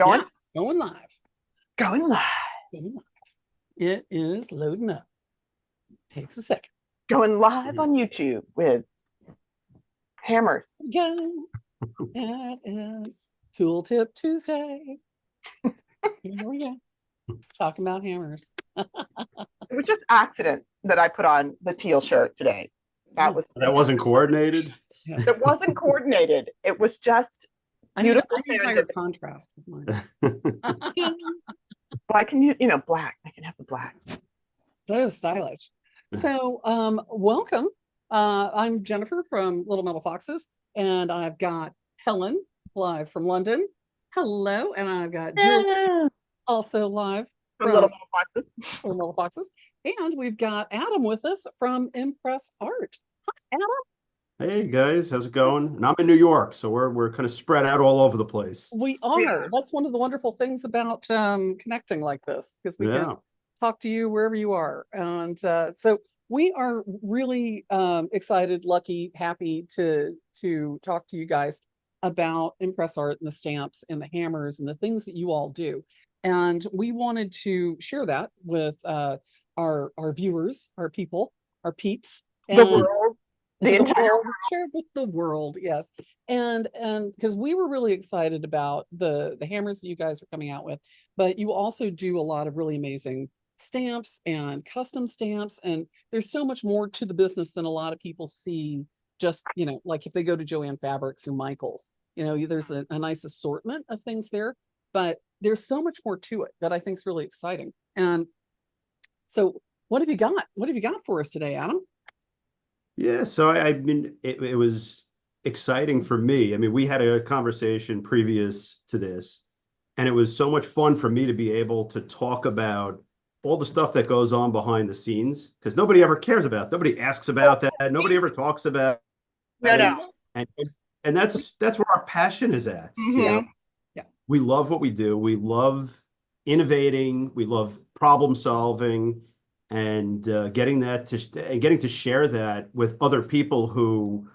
Going, Yeah, going live. going live. Going live. It is loading up. Takes a second. Going live on YouTube with hammers. Go. That is Tooltip Tuesday. Here we go. Talking about hammers. It was just accident that I put on the teal shirt today. That Oh, was That wasn't coordinated. yes. it wasn't coordinated. It was just beautiful I need higher contrast with mine. well, I can use, black. I can have the black. So stylish. So welcome. I'm Jennifer from Little Metal Foxes, and I've got Helen live from London. Hello, and I've got Jill also live From Little Metal Foxes. Little Metal Foxes. And we've got Adam with us from ImpressArt. Hi, Adam. Hey guys, how's it going? And I'm in New York, so we're kind of spread out all over the place. We are. That's one of the wonderful things about connecting like this, because we can talk to you wherever you are. And so we are really excited, lucky, happy to talk to you guys about ImpressArt and the stamps and the hammers and the things that you all do. And we wanted to share that with our viewers, our people, our peeps, and the world, the entire world. Share with the world, yes. And because we were really excited about the hammers that you guys are coming out with, but you also do a lot of really amazing stamps and custom stamps, and there's so much more to the business than a lot of people see. Just, like if they go to Joanne Fabrics or Michaels, there's a nice assortment of things there, but there's so much more to it that I think is really exciting. And so what have you got? What have you got for us today, Adam? Yeah, so I mean, it was exciting for me. I mean, we had a conversation previous to this, and it was so much fun for me to be able to talk about all the stuff that goes on behind the scenes, because nobody ever cares about it. Nobody asks about that. Nobody ever talks about No. and that's where our passion is at. Mm-hmm. Yeah. We love what we do. We love innovating. We love problem solving, and getting to share that with other people who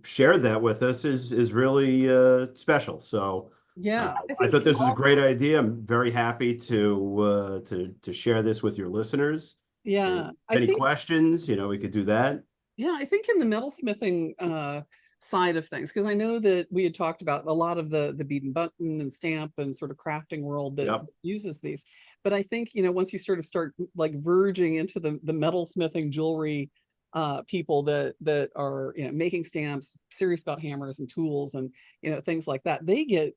share that with us is really special. So yeah, I thought this was a great idea. I'm very happy to share this with your listeners. Yeah, any questions, we could do that. Yeah, I think in the metalsmithing side of things, because I know that we had talked about a lot of the bead and button and stamp and sort of crafting world that uses these. But I think, once you sort of start like verging into the metalsmithing jewelry people that are, making stamps, serious about hammers and tools and, things like that, they get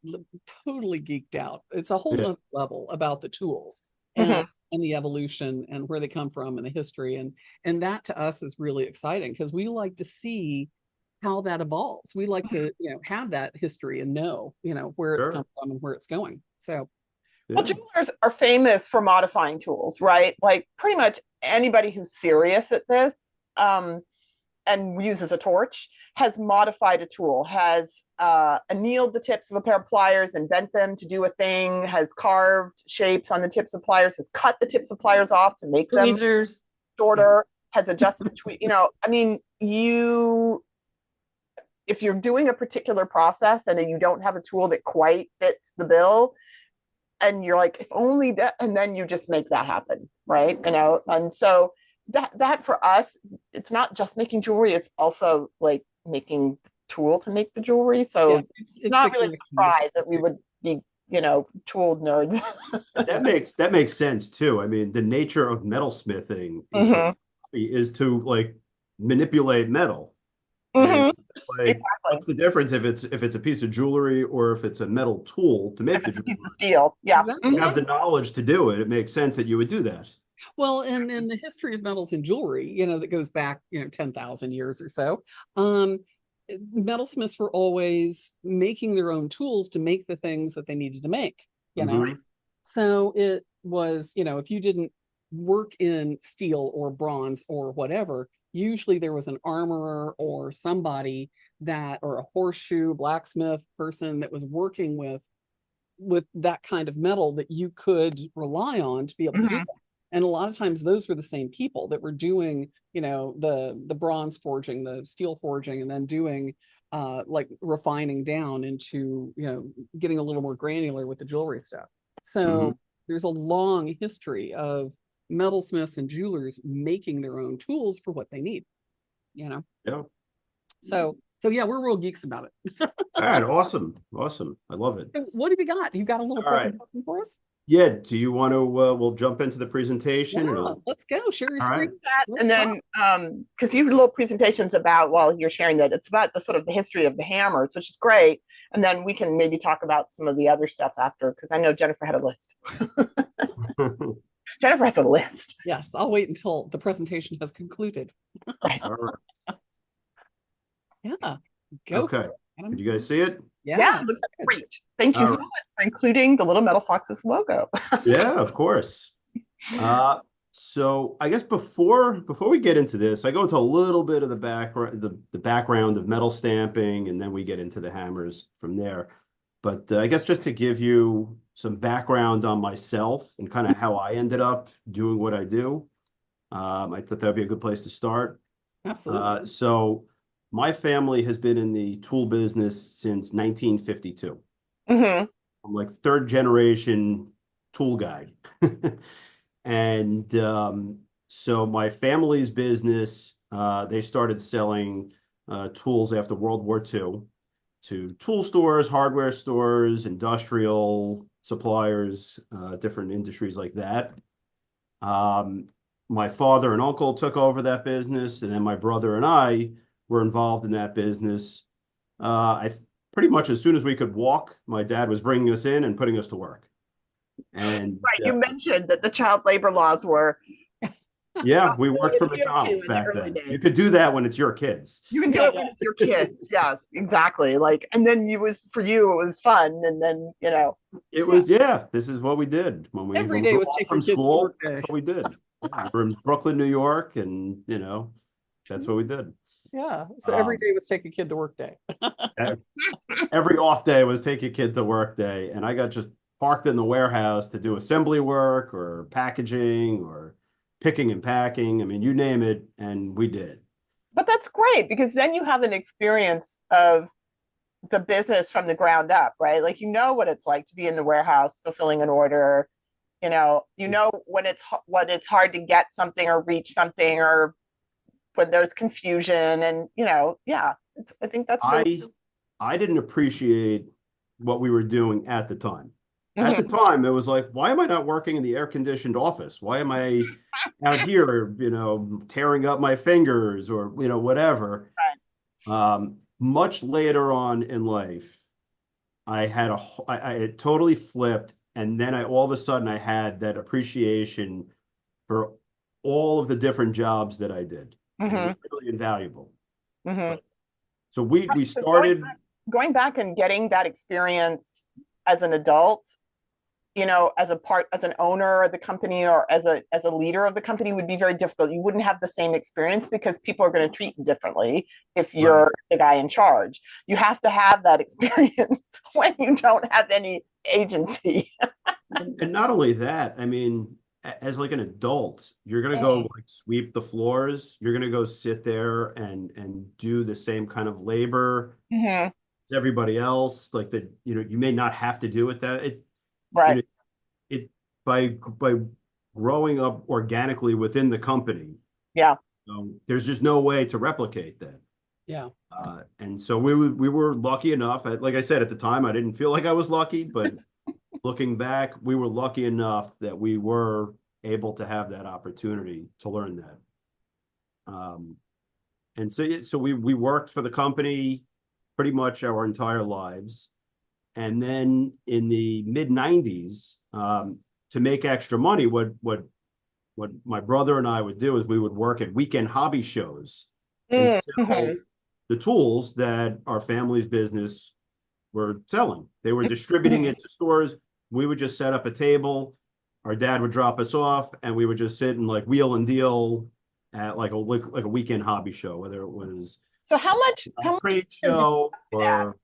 totally geeked out. It's a whole other level about the tools and the evolution and where they come from and the history. And that to us is really exciting, because we like to see how that evolves. We like to, have that history and know, where it's come from and where it's going. So well, jewelers are famous for modifying tools, right? Like pretty much anybody who's serious at this and uses a torch has modified a tool, has annealed the tips of a pair of pliers and bent them to do a thing, has carved shapes on the tips of pliers, has cut the tips of pliers off to make them shorter, has adjusted if you're doing a particular process and you don't have a tool that quite fits the bill, and you're like, if only that, and then you just make that happen, right? And so that for us, it's not just making jewelry, it's also like making tool to make the jewelry. So it's not really a surprise that we would be, tool nerds. that makes sense too. I mean, the nature of metalsmithing is to like manipulate metal. Like, what's the difference if it's a piece of jewelry or if it's a metal tool to make the jewelry? Piece of steel, yeah. Exactly. You have the knowledge to do it. It makes sense that you would do that. Well, and in the history of metals and jewelry, that goes back, 10,000 years or so, metalsmiths were always making their own tools to make the things that they needed to make, So it was, if you didn't work in steel or bronze or whatever, usually there was an armorer or somebody or a horseshoe blacksmith person that was working with that kind of metal that you could rely on to be able to do that. And a lot of times those were the same people that were doing, the bronze forging, the steel forging, and then doing like refining down into, getting a little more granular with the jewelry stuff. So Mhm. there's a long history of metalsmiths and jewelers making their own tools for what they need, Yeah. so yeah, we're real geeks about it. All right. Awesome. Awesome. I love it. So what have you got? You got a little All right. presentation for us? Yeah. Do you want to, we'll jump into the presentation Yeah, let's go. Share your all right. screen. That, Let's and talk. then because you have little presentations about, while you're sharing that, it's about the sort of the history of the hammers, which is great. And then we can maybe talk about some of the other stuff after, because I know Jennifer had a list. Jennifer has a list. Yes, I'll wait until the presentation has concluded. Right. All right. Yeah, go for Okay. it, Adam. Did you guys see it? Yeah, it looks great. Thank you All so right. much for including the Little Metal Foxes logo. Yeah, of course. So I guess before we get into this, I go into a little bit of the background, the background of metal stamping, and then we get into the hammers from there. But I guess just to give you some background on myself and kind of how I ended up doing what I do, I thought that would be a good place to start. Absolutely. So my family has been in the tool business since 1952. Mm-hmm. I'm like third generation tool guy. And so my family's business, they started selling tools after World War II to tool stores, hardware stores, industrial suppliers, different industries like that. My father and uncle took over that business, and then my brother and I were involved in that business. I pretty much as soon as we could walk, my dad was bringing us in and putting us to work. And Right, you mentioned that the child labor laws were. yeah, we worked for in McDonald's the back early then. days. You could do that when it's your kids. You can do it when it's your kids. Yes, exactly. Like, and then it was fun, and then It was, yeah, this is what we did when we Every day were was off take from your kids to school. work day. That's what we did. Yeah, we're in Brooklyn, New York, and that's what we did. Yeah, so every day was take a kid to work day. Every off day was take a kid to work day, and I got just parked in the warehouse to do assembly work or packaging or picking and packing. I mean, you name it, and we did it. But that's great, because then you have an experience of the business from the ground up, right? Like, what it's like to be in the warehouse fulfilling an order. When it's hard to get something or reach something, or when there's confusion, and yeah, I think that's really. I didn't appreciate what we were doing at the time. Mm-hmm. At the time, it was like, why am I not working in the air-conditioned office? Why am I out here, tearing up my fingers or, whatever. Right. Much later on in life, I had totally flipped. And then all of a sudden I had that appreciation for all of the different jobs that I did. Mm-hmm. It was really invaluable. Mm-hmm. So we started going back and getting that experience as an adult, as an owner of the company, or as a leader of the company, would be very difficult. You wouldn't have the same experience because people are going to treat you differently if you're right. the guy in charge. You have to have that experience when you don't have any agency. And not only that, I mean, as like an adult, you're gonna go like sweep the floors. You're gonna go sit there and do the same kind of labor Mm-hmm. as everybody else. Like that, you may not have to do it Right. It by growing up organically within the company. Yeah. There's just no way to replicate that. Yeah. And so we were lucky enough. Like I said, at the time, I didn't feel like I was lucky, but looking back, we were lucky enough that we were able to have that opportunity to learn that. And so we worked for the company pretty much our entire lives. And then in the mid 90s, to make extra money, what my brother and I would do is we would work at weekend hobby shows and sell the tools that our family's business were selling. They were distributing it to stores. We would just set up a table. Our dad would drop us off, and we would just sit and like wheel and deal at like a weekend hobby show, whether it was how much trade show or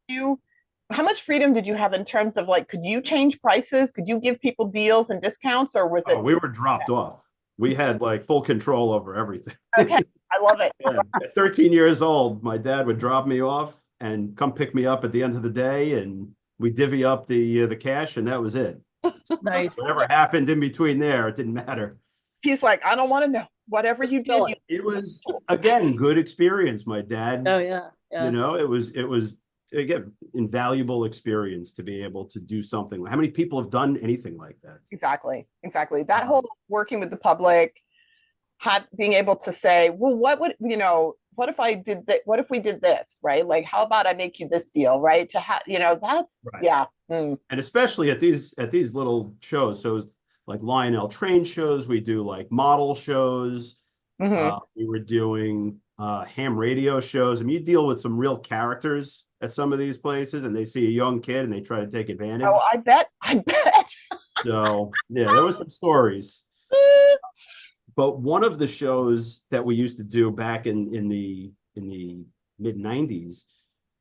how much freedom did you have in terms of, like, could you change prices? Could you give people deals and discounts, or was it? we were dropped off. We had like full control over everything. Okay, I love it. Yeah. At 13 years old, my dad would drop me off, and come pick me up at the end of the day, and we divvy up the cash, and that was it. Nice. Whatever happened in between there, it didn't matter. He's like, I don't want to know. Whatever you did, you It was, again, good experience. My dad, Oh yeah, you yeah. know, it was again, invaluable experience to be able to do something. How many people have done anything like that? Exactly. That whole working with the public, being able to say, well, what would, what if I did that? What if we did this, right? Like, how about I make you this deal, right? To have, that's, Right. yeah. And especially at these little shows. So like Lionel train shows, we do like model shows. We were doing ham radio shows. I mean, you deal with some real characters at some of these places, and they see a young kid and they try to take advantage. Oh, I bet. So yeah, there was some stories. But one of the shows that we used to do back in the mid 90s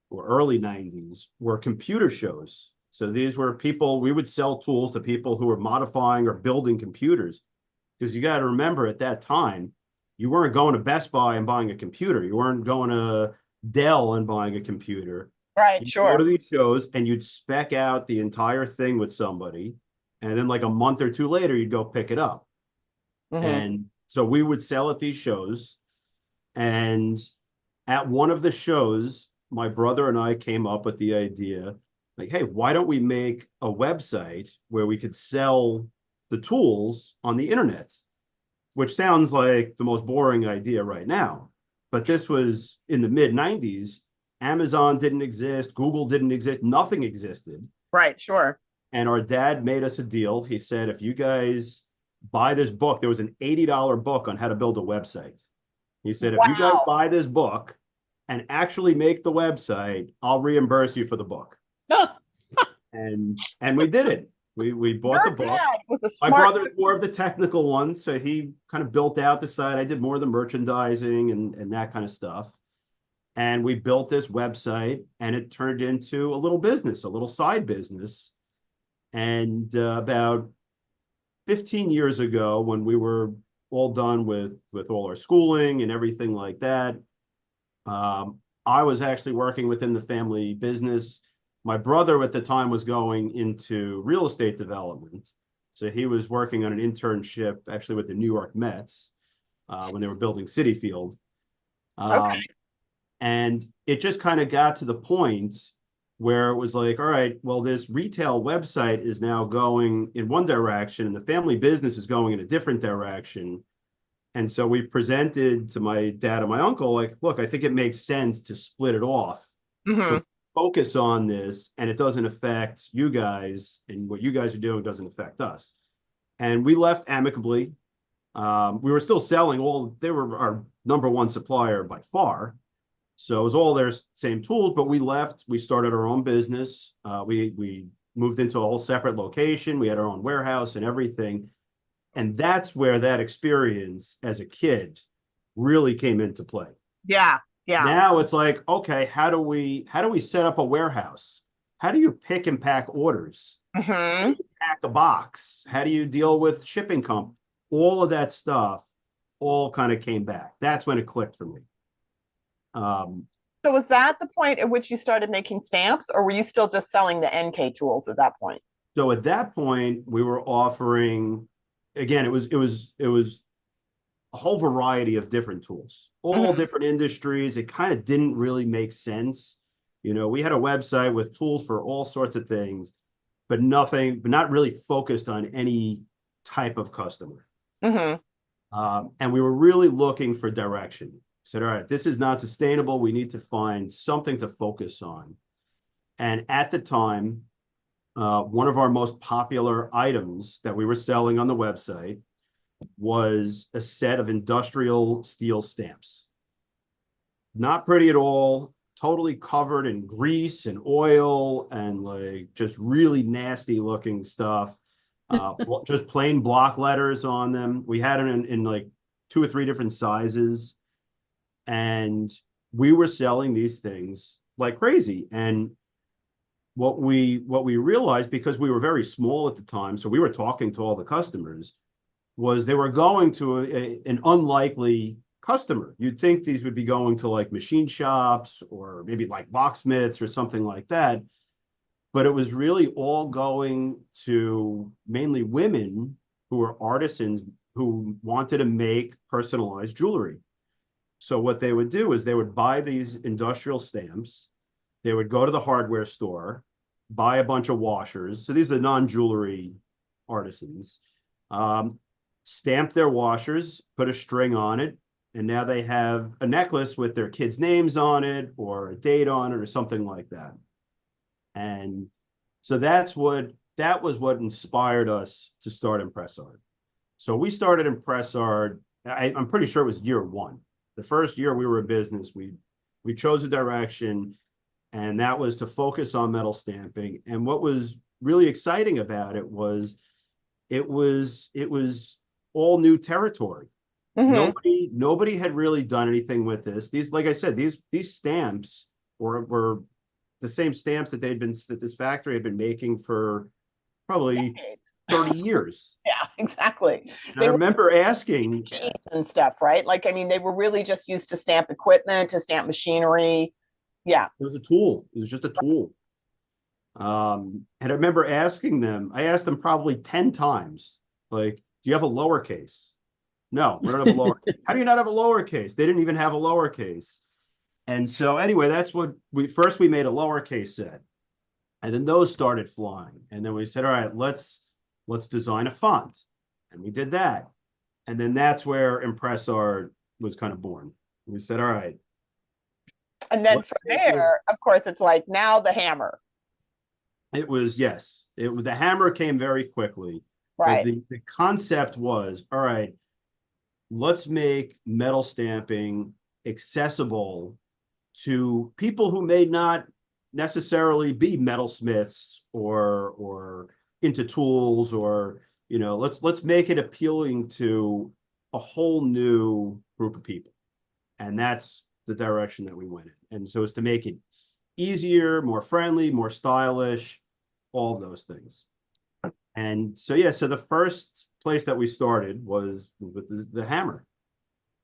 or early 90s were computer shows. So these were people, we would sell tools to people who were modifying or building computers. Because you got to remember, at that time, you weren't going to Best Buy and buying a computer. You weren't going to Dell and buying a computer. Right, You'd sure. go to these shows and you'd spec out the entire thing with somebody. And then like a month or two later, you'd go pick it up. And so we would sell at these shows. And at one of the shows, my brother and I came up with the idea, like, hey, why don't we make a website where we could sell the tools on the internet? Which sounds like the most boring idea right now. But this was in the mid 90s. Amazon didn't exist. Google didn't exist. Nothing existed. Right, sure. And our dad made us a deal. He said, if you guys buy this book, there was an $80 book on how to build a website. He said, if you guys buy this book and actually make the website, I'll reimburse you for the book. and we did it. We bought the book. My brother's more of the technical one, so he kind of built out the site. I did more of the merchandising and that kind of stuff. And we built this website, and it turned into a little business, a little side business. And about 15 years ago, when we were all done with all our schooling and everything like that, I was actually working within the family business. My brother at the time was going into real estate development. So he was working on an internship actually with the New York Mets when they were building Citi Field. And it just kind of got to the point where it was like, all right, well, this retail website is now going in one direction and the family business is going in a different direction. And so we presented to my dad and my uncle, like, look, I think it makes sense to split it off. So focus on this, and it doesn't affect you guys, and what you guys are doing doesn't affect us. And we left amicably. We were still selling they were our number one supplier by far. So it was all their same tools, but we left. We started our own business. We moved into a whole separate location. We had our own warehouse and everything. And that's where that experience as a kid really came into play. Yeah. Now it's like, okay, how do we set up a warehouse? How do you pick and pack orders? How do you pack a box? How do you deal with shipping company? All of that stuff all kind of came back. That's when it clicked for me. So was that the point at which you started making stamps, or were you still just selling the NK tools at that point? So at that point, we were offering, again, it was a whole variety of different tools, all different industries. It kind of didn't really make sense. You know, we had a website with tools for all sorts of things, but not really focused on any type of customer. And we were really looking for direction. Said, all right, this is not sustainable. We need to find something to focus on. And at the time, one of our most popular items that we were selling on the website was a set of industrial steel stamps. Not pretty at all, totally covered in grease and oil and like just really nasty looking stuff. Just plain block letters on them. We had them in like 2 or 3 different sizes. And we were selling these things like crazy. And what we realized, because we were very small at the time, so we were talking to all the customers, was they were going to an unlikely customer. You'd think these would be going to like machine shops or maybe like locksmiths or something like that. But it was really all going to mainly women who were artisans who wanted to make personalized jewelry. So what they would do is they would buy these industrial stamps. They would go to the hardware store, buy a bunch of washers. So these are the non-jewelry artisans. Stamp their washers, put a string on it, and now they have a necklace with their kids' names on it or a date on it or something like that. And so that was what inspired us to start ImpressArt. So we started ImpressArt, I'm pretty sure it was year one. The first year we were in business, we chose a direction, and that was to focus on metal stamping. And what was really exciting about it was all new territory. Nobody had really done anything with this. These, like I said, these stamps were the same stamps that this factory had been making for probably decades. 30 years. Yeah, exactly. And I remember asking and stuff, right? Like, I mean, they were really just used to stamp equipment, to stamp machinery. Yeah. It was a tool. It was just a tool. And I remember asking them, I asked them probably 10 times, like, do you have a lowercase? No, we don't have a lowercase. How do you not have a lowercase? They didn't even have a lowercase. And so anyway, that's what we made a lowercase set. And then those started flying. And then we said, all right, let's design a font. And we did that. And then that's where ImpressArt was kind of born. We said, all right. And then from there, of course, it's like now the hammer. It was, yes. The hammer came very quickly. Right. But the concept was, all right, let's make metal stamping accessible to people who may not necessarily be metalsmiths or into tools, or let's make it appealing to a whole new group of people. And that's the direction that we went in. And so it's to make it easier, more friendly, more stylish, all of those things. And so so the first place that we started was with the hammer.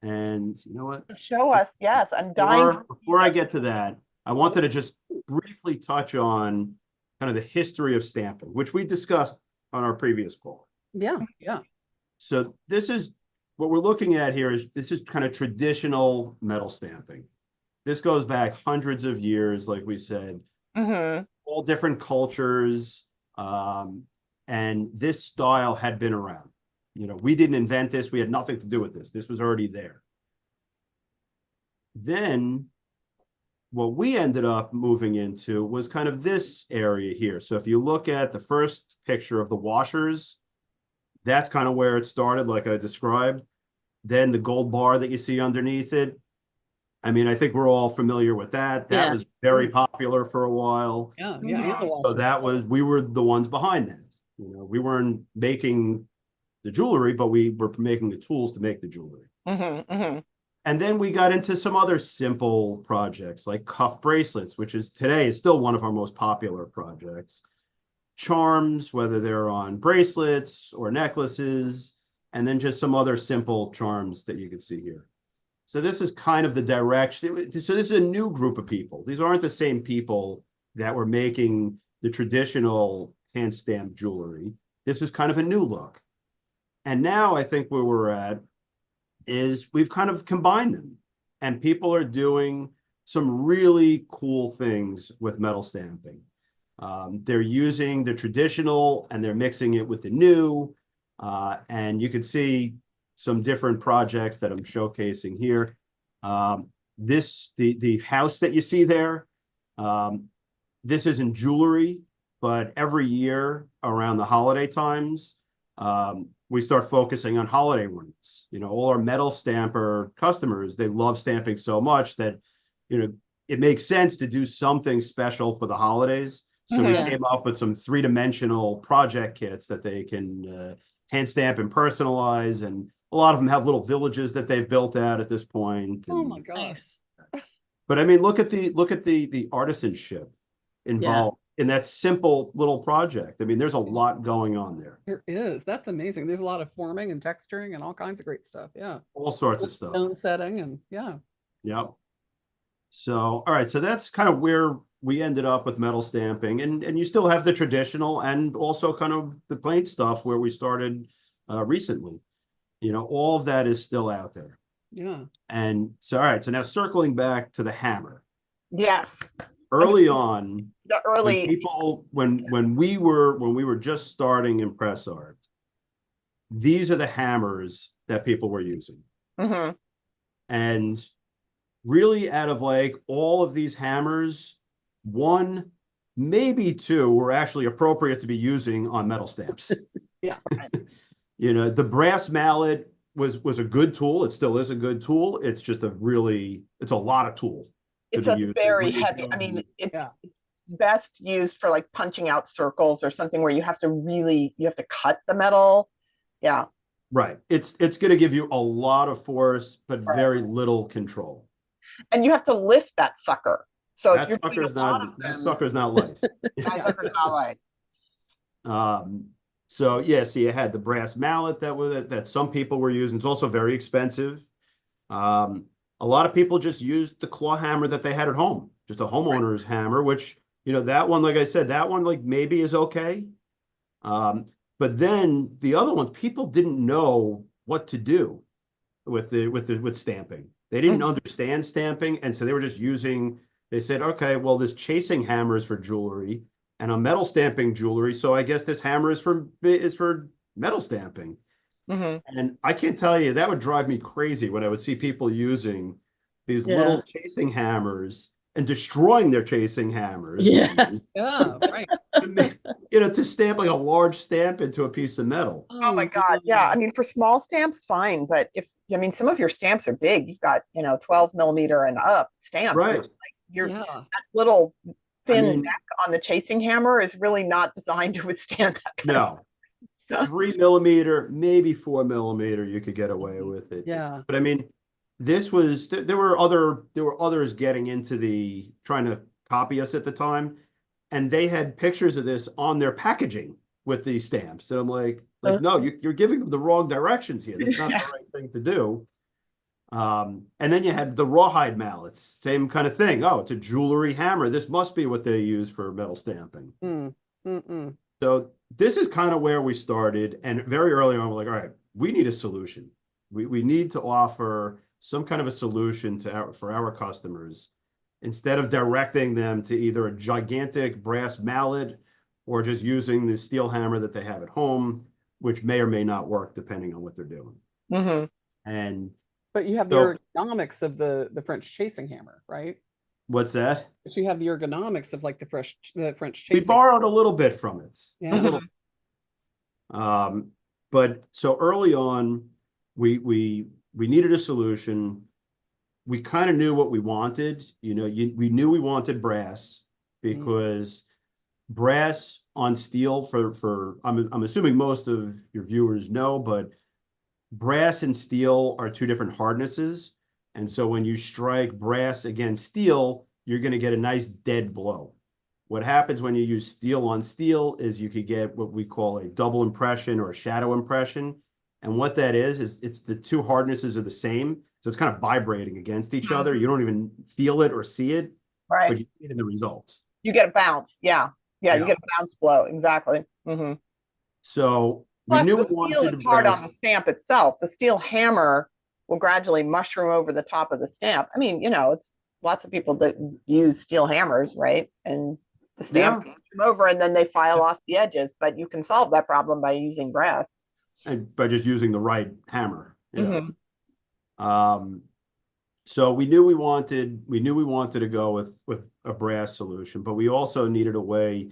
And you know what? Show us. Yes, I'm dying. Before I get to that, I wanted to just briefly touch on kind of the history of stamping, which we discussed on our previous call. Yeah. So this is what we're looking at here. This is kind of traditional metal stamping. This goes back hundreds of years, like we said, all different cultures. And this style had been around. We didn't invent this. We had nothing to do with this. This was already there. Then what we ended up moving into was kind of this area here. So if you look at the first picture of the washers, that's kind of where it started, like I described. Then the gold bar that you see underneath it. I mean, I think we're all familiar with that. That was very popular for a while. Yeah. So we were the ones behind that. We weren't making the jewelry, but we were making the tools to make the jewelry. And then we got into some other simple projects like cuff bracelets, which today is still one of our most popular projects. Charms, whether they're on bracelets or necklaces, and then just some other simple charms that you can see here. So this is kind of the direction. So this is a new group of people. These aren't the same people that were making the traditional hand stamped jewelry. This was kind of a new look. And now I think where we're at is we've kind of combined them, and people are doing some really cool things with metal stamping. They're using the traditional and they're mixing it with the new. And you can see some different projects that I'm showcasing here. The house that you see there, this isn't jewelry, but every year around the holiday times, we start focusing on holiday ornaments. All our metal stamper customers, they love stamping so much that, it makes sense to do something special for the holidays. So we came up with some 3-dimensional project kits that they can hand stamp and personalize. And a lot of them have little villages that they've built out at this point. Oh my gosh. But I mean, look at the artisanship involved in that simple little project. I mean, there's a lot going on there. There is. That's amazing. There's a lot of forming and texturing and all kinds of great stuff. Yeah. All sorts of stuff. Tone setting and yeah. Yep. So, all right. So that's kind of where we ended up with metal stamping, and you still have the traditional and also kind of the paint stuff where we started recently. You know, all of that is still out there. Yeah. And so, all right. So now circling back to the hammer. Yes. Early on, The early when we were just starting ImpressArt, these are the hammers that people were using. Mhm. And really, out of like all of these hammers, one, maybe two were actually appropriate to be using on metal stamps. Yeah. You know, the brass mallet was a good tool. It still is a good tool. It's just it's a lot of tool. It's a very heavy, I mean, it's best used for like punching out circles or something where you have to cut the metal. Yeah. Right. It's going to give you a lot of force, but very little control. And you have to lift that sucker. So that sucker's not light. That sucker's not light. So yeah, so you had the brass mallet that some people were using. It's also very expensive. A lot of people just used the claw hammer that they had at home, just a homeowner's hammer, which, you know, that one, like I said, that one like maybe is okay. But then the other ones, people didn't know what to do with stamping. They didn't understand stamping, and so they were just using. They said, okay, well, this chasing hammer is for jewelry, and I'm metal stamping jewelry, so I guess this hammer is for metal stamping. And I can't tell you, that would drive me crazy when I would see people using these little chasing hammers and destroying their chasing hammers. Yeah, right. You know, to stamp like a large stamp into a piece of metal. Oh my God. Yeah. I mean, for small stamps, fine. But some of your stamps are big. You've got, 12 millimeter and up stamps. Right. That little thin neck on the chasing hammer is really not designed to withstand that kind of 3 millimeter, maybe 4 millimeter, you could get away with it. Yeah. But I mean, there were others getting into trying to copy us at the time, and they had pictures of this on their packaging with these stamps. And I'm like, no, you're giving them the wrong directions here. That's not the right thing to do. And then you had the rawhide mallets, same kind of thing. Oh, it's a jewelry hammer. This must be what they use for metal stamping. So this is kind of where we started. And very early on, we're like, all right, we need a solution. We need to offer some kind of a solution for our customers, instead of directing them to either a gigantic brass mallet or just using the steel hammer that they have at home, which may or may not work depending on what they're doing. But you have the ergonomics of the French chasing hammer, right? What's that? But you have the ergonomics of like the French chasing. We borrowed a little bit from it. Yeah. But so early on, we needed a solution. We kind of knew what we wanted. We knew we wanted brass, because brass on steel I'm assuming most of your viewers know, but brass and steel are two different hardnesses. And so when you strike brass against steel, you're going to get a nice dead blow. What happens when you use steel on steel is you could get what we call a double impression or a shadow impression. And what that is it's the two hardnesses are the same. So it's kind of vibrating against each other. You don't even feel it or see it, but you see it in the results. You get a bounce. Yeah. You get a bounce blow. Exactly. So plus, the steel is hard on the stamp itself. The steel hammer will gradually mushroom over the top of the stamp. I mean, it's lots of people that use steel hammers, right? And the stamps mushroom over, and then they file off the edges. But you can solve that problem by using brass. And by just using the right hammer. So we knew we wanted to go with a brass solution, but we also needed a way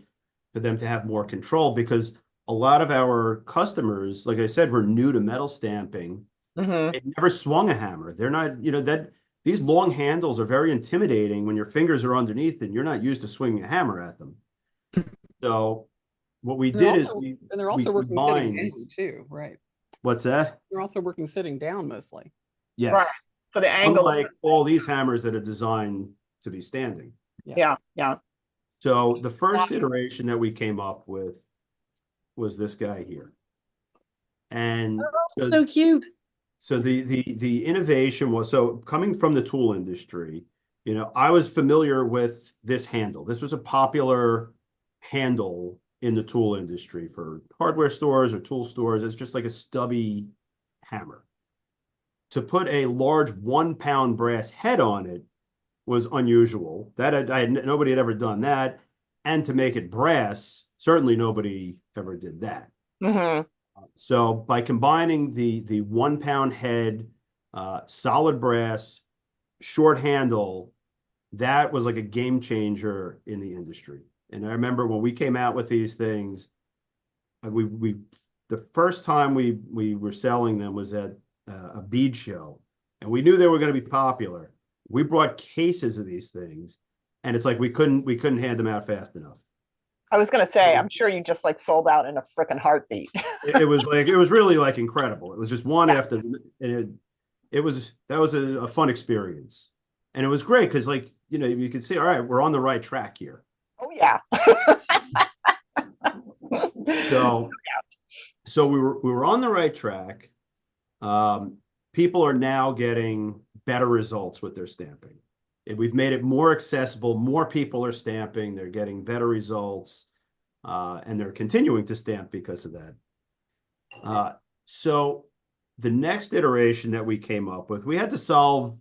for them to have more control, because a lot of our customers, like I said, were new to metal stamping. They never swung a hammer. They're not, these long handles are very intimidating when your fingers are underneath and you're not used to swinging a hammer at them. So what we did is they're also working sitting down too, right? What's that? They're also working sitting down mostly. Yes. Right. So the angle, like all these hammers that are designed to be standing. Yeah. So the first iteration that we came up with was this guy here. And So cute. so the innovation was, so coming from the tool industry, you know, I was familiar with this handle. This was a popular handle in the tool industry for hardware stores or tool stores. It's just like a stubby hammer. To put a large 1 pound brass head on it was unusual. That nobody had ever done that. And to make it brass, certainly nobody ever did that. Mm-hmm. So by combining the 1 pound head, solid brass, short handle, that was like a game changer in the industry. And I remember when we came out with these things, we the first time we were selling them was at a bead show, and we knew they were going to be popular. We brought cases of these things, and it's like we couldn't hand them out fast enough. I was gonna say, I'm sure you just like sold out in a freaking heartbeat. It was really like incredible. It was just one after, and that was a fun experience, and it was great because, like, you know, you could see, all right, we're on the right track here. Oh yeah. So we were on the right track. People are now getting better results with their stamping. And we've made it more accessible. More people are stamping. They're getting better results, and they're continuing to stamp because of that. So the next iteration that we came up with, we had to solve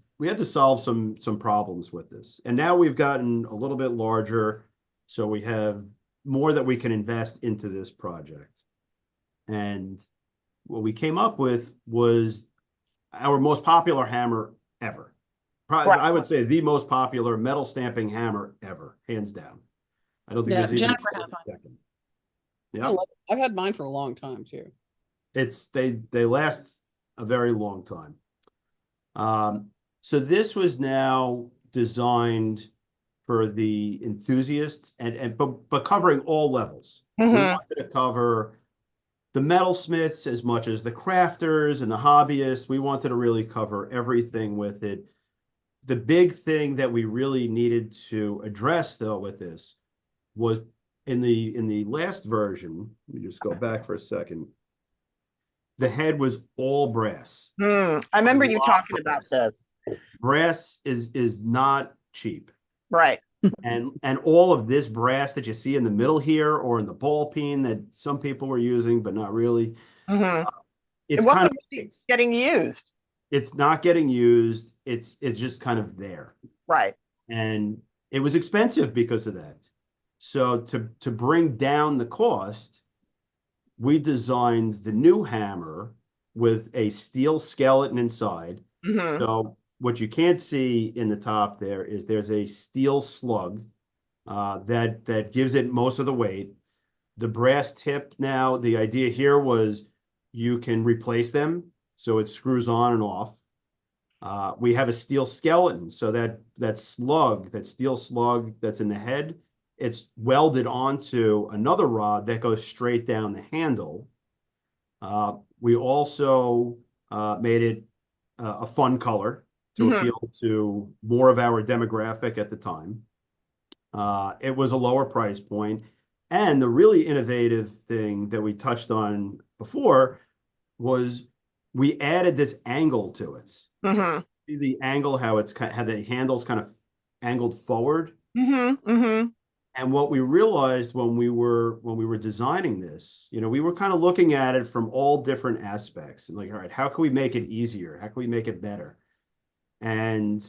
some problems with this. And now we've gotten a little bit larger, so we have more that we can invest into this project. And what we came up with was our most popular hammer ever. Probably, I would say the most popular metal stamping hammer ever, hands down. I don't think there's even a second. Yeah, I've had mine for a long time too. They last a very long time. So this was now designed for the enthusiasts but covering all levels. Mm-hmm. We wanted to cover the metalsmiths as much as the crafters and the hobbyists. We wanted to really cover everything with it. The big thing that we really needed to address, though, with this was in the last version. Let me just go back for a second. The head was all brass. I remember you talking about this. Brass is not cheap. Right. And all of this brass that you see in the middle here, or in the ball peen that some people were using, but not really. Mm-hmm. It's it wasn't kind of really getting used. It's not getting used. It's just kind of there. Right. And it was expensive because of that. So to bring down the cost, we designed the new hammer with a steel skeleton inside. Mm-hmm. So what you can't see in the top there's a steel slug that gives it most of the weight. The brass tip, now the idea here was you can replace them, so it screws on and off. We have a steel skeleton, so that steel slug that's in the head, it's welded onto another rod that goes straight down the handle. We also made it a fun color to appeal to more of our demographic at the time. It was a lower price point. And the really innovative thing that we touched on before was we added this angle to it. Mm-hmm. See the angle, how the handle's kind of angled forward. Mm-hmm. Mm-hmm. And what we realized when we were designing this, you know, we were kind of looking at it from all different aspects, and like, all right, how can we make it easier? How can we make it better? And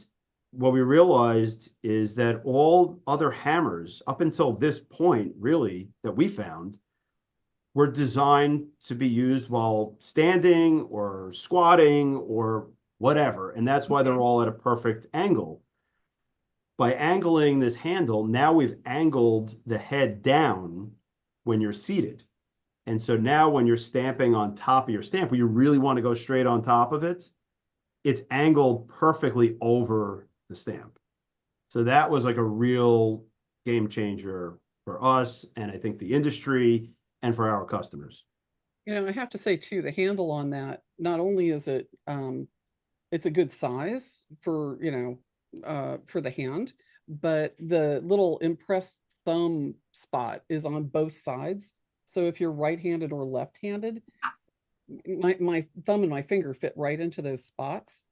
what we realized is that all other hammers up until this point, really, that we found, were designed to be used while standing or squatting or whatever. And that's why they're all at a perfect angle. By angling this handle, now we've angled the head down when you're seated. And so now when you're stamping on top of your stamp, when you really want to go straight on top of it, it's angled perfectly over the stamp. So that was like a real game changer for us, and I think the industry, and for our customers. You know, I have to say too, the handle on that, not only is it it's a good size for, you know, for the hand, but the little impressed thumb spot is on both sides. So if you're right-handed or left-handed, my thumb and my finger fit right into those spots,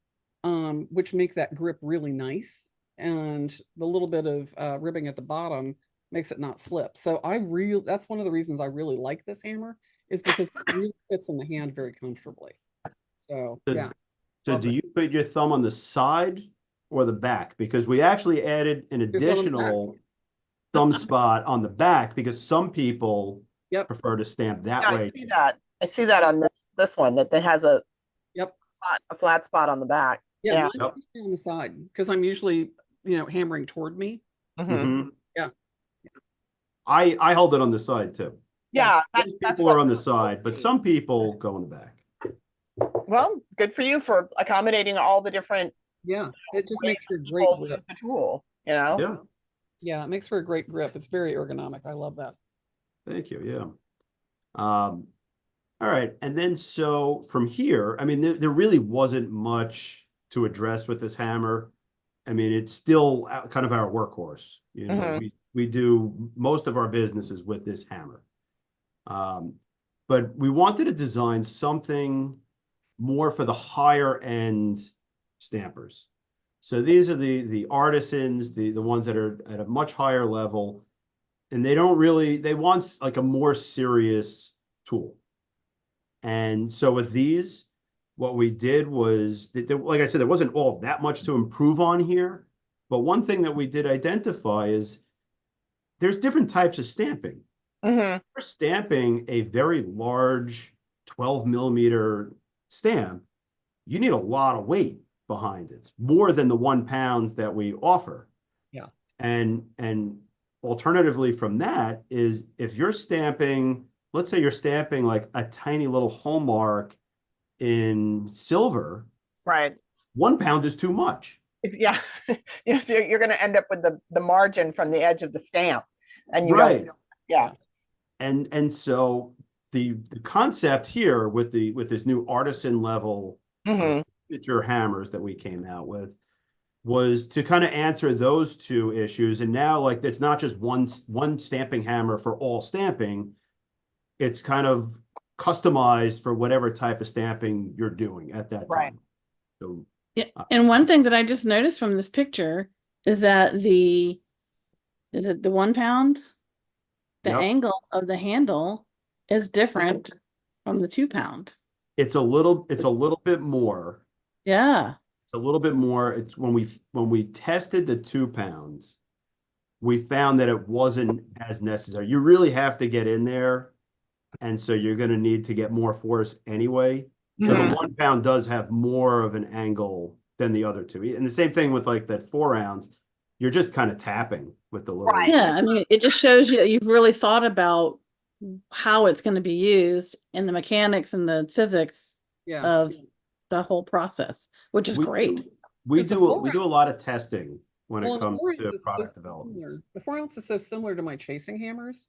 which make that grip really nice. And the little bit of ribbing at the bottom makes it not slip. So that's one of the reasons I really like this hammer, is because it really fits in the hand very comfortably. So yeah. So do you put your thumb on the side or the back? Because we actually added an additional thumb spot on the back, because some people prefer to stamp that way. I see that. I see that on this one that has a flat spot on the back. Yeah, mine on the side, because I'm usually, hammering toward me. Yeah. I hold it on the side too. Yeah, most people are on the side, but some people go in the back. Well, good for you for accommodating all the different. Yeah, it just makes for a great grip. Use the tool, Yeah. Yeah, it makes for a great grip. It's very ergonomic. I love that. Thank you. Yeah. All right. And then so from here, I mean, there really wasn't much to address with this hammer. I mean, it's still kind of our workhorse. We do most of our businesses with this hammer. But we wanted to design something more for the higher end stampers. So these are the artisans, the ones that are at a much higher level, and they want like a more serious tool. And so with these, what we did was, like I said, there wasn't all that much to improve on here. But one thing that we did identify is there's different types of stamping. We're stamping a very large 12 millimeter stamp. You need a lot of weight behind it, more than the 1 pound that we offer. Yeah. And alternatively from that is, if you're stamping, let's say you're stamping like a tiny little hallmark in silver, right? 1 pound is too much. You're going to end up with the margin from the edge of the stamp, and you right. don't. Yeah. And so the concept here with this new artisan level signature hammers that we came out with was to kind of answer those two issues. And now, like, it's not just one stamping hammer for all stamping. It's kind of customized for whatever type of stamping you're doing at that time. So yeah. And one thing that I just noticed from this picture is that is it the 1 pound? The angle of the handle is different from the 2 pound. It's a little bit more. Yeah. It's a little bit more. It's when we tested the 2 pounds, we found that it wasn't as necessary. You really have to get in there. And so you're going to need to get more force anyway. So the 1 pound does have more of an angle than the other two. And the same thing with like that 4 ounce. You're just kind of tapping with the little. Right. Yeah, I mean, it just shows you that you've really thought about how it's going to be used and the mechanics and the physics of the whole process, which is great. We do a lot of testing when it comes to product development. The 4 ounce is so similar to my chasing hammers,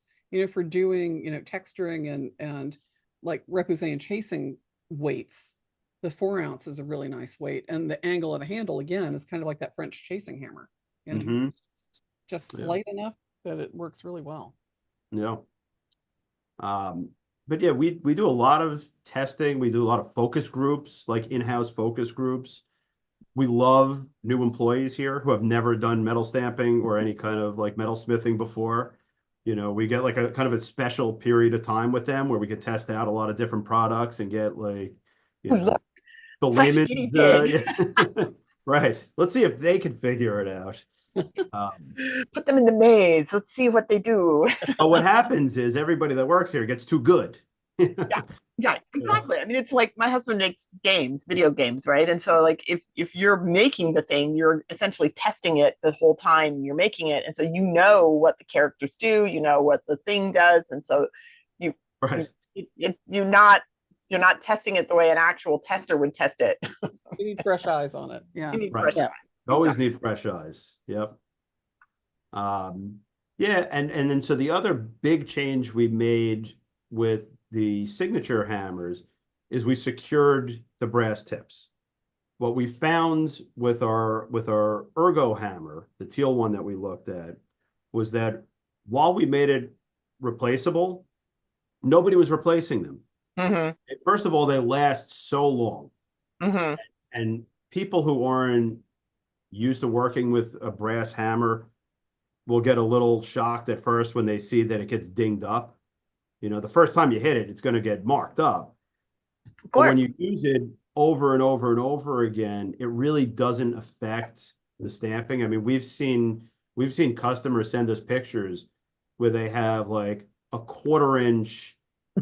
for doing, texturing and like repoussé and chasing weights. The 4 ounce is a really nice weight, and the angle of the handle again is kind of like that French chasing hammer. Just slight enough that it works really well. Yeah. But yeah, we do a lot of testing. We do a lot of focus groups, like in-house focus groups. We love new employees here who have never done metal stamping or any kind of like metal smithing before. We get like a kind of a special period of time with them where we could test out a lot of different products and get like, the layman. Right. Let's see if they can figure it out. Put them in the maze. Let's see what they do. But what happens is everybody that works here gets too good. Yeah, exactly. I mean, it's like my husband makes video games, right? And so like if you're making the thing, you're essentially testing it the whole time you're making it. And so what the characters do, what the thing does. And so you're not testing it the way an actual tester would test it. You need fresh eyes on it. Yeah. You need fresh eyes. Always need fresh eyes. Yep. Yeah, and then so the other big change we made with the signature hammers is we secured the brass tips. What we found with our ergo hammer, the teal one that we looked at, was that while we made it replaceable, nobody was replacing them. First of all, they last so long. And people who aren't used to working with a brass hammer will get a little shocked at first when they see that it gets dinged up. You know, the first time you hit it, it's going to get marked up. But when you use it over and over and over again, it really doesn't affect the stamping. I mean, we've seen customers send us pictures where they have like a 1/4 inch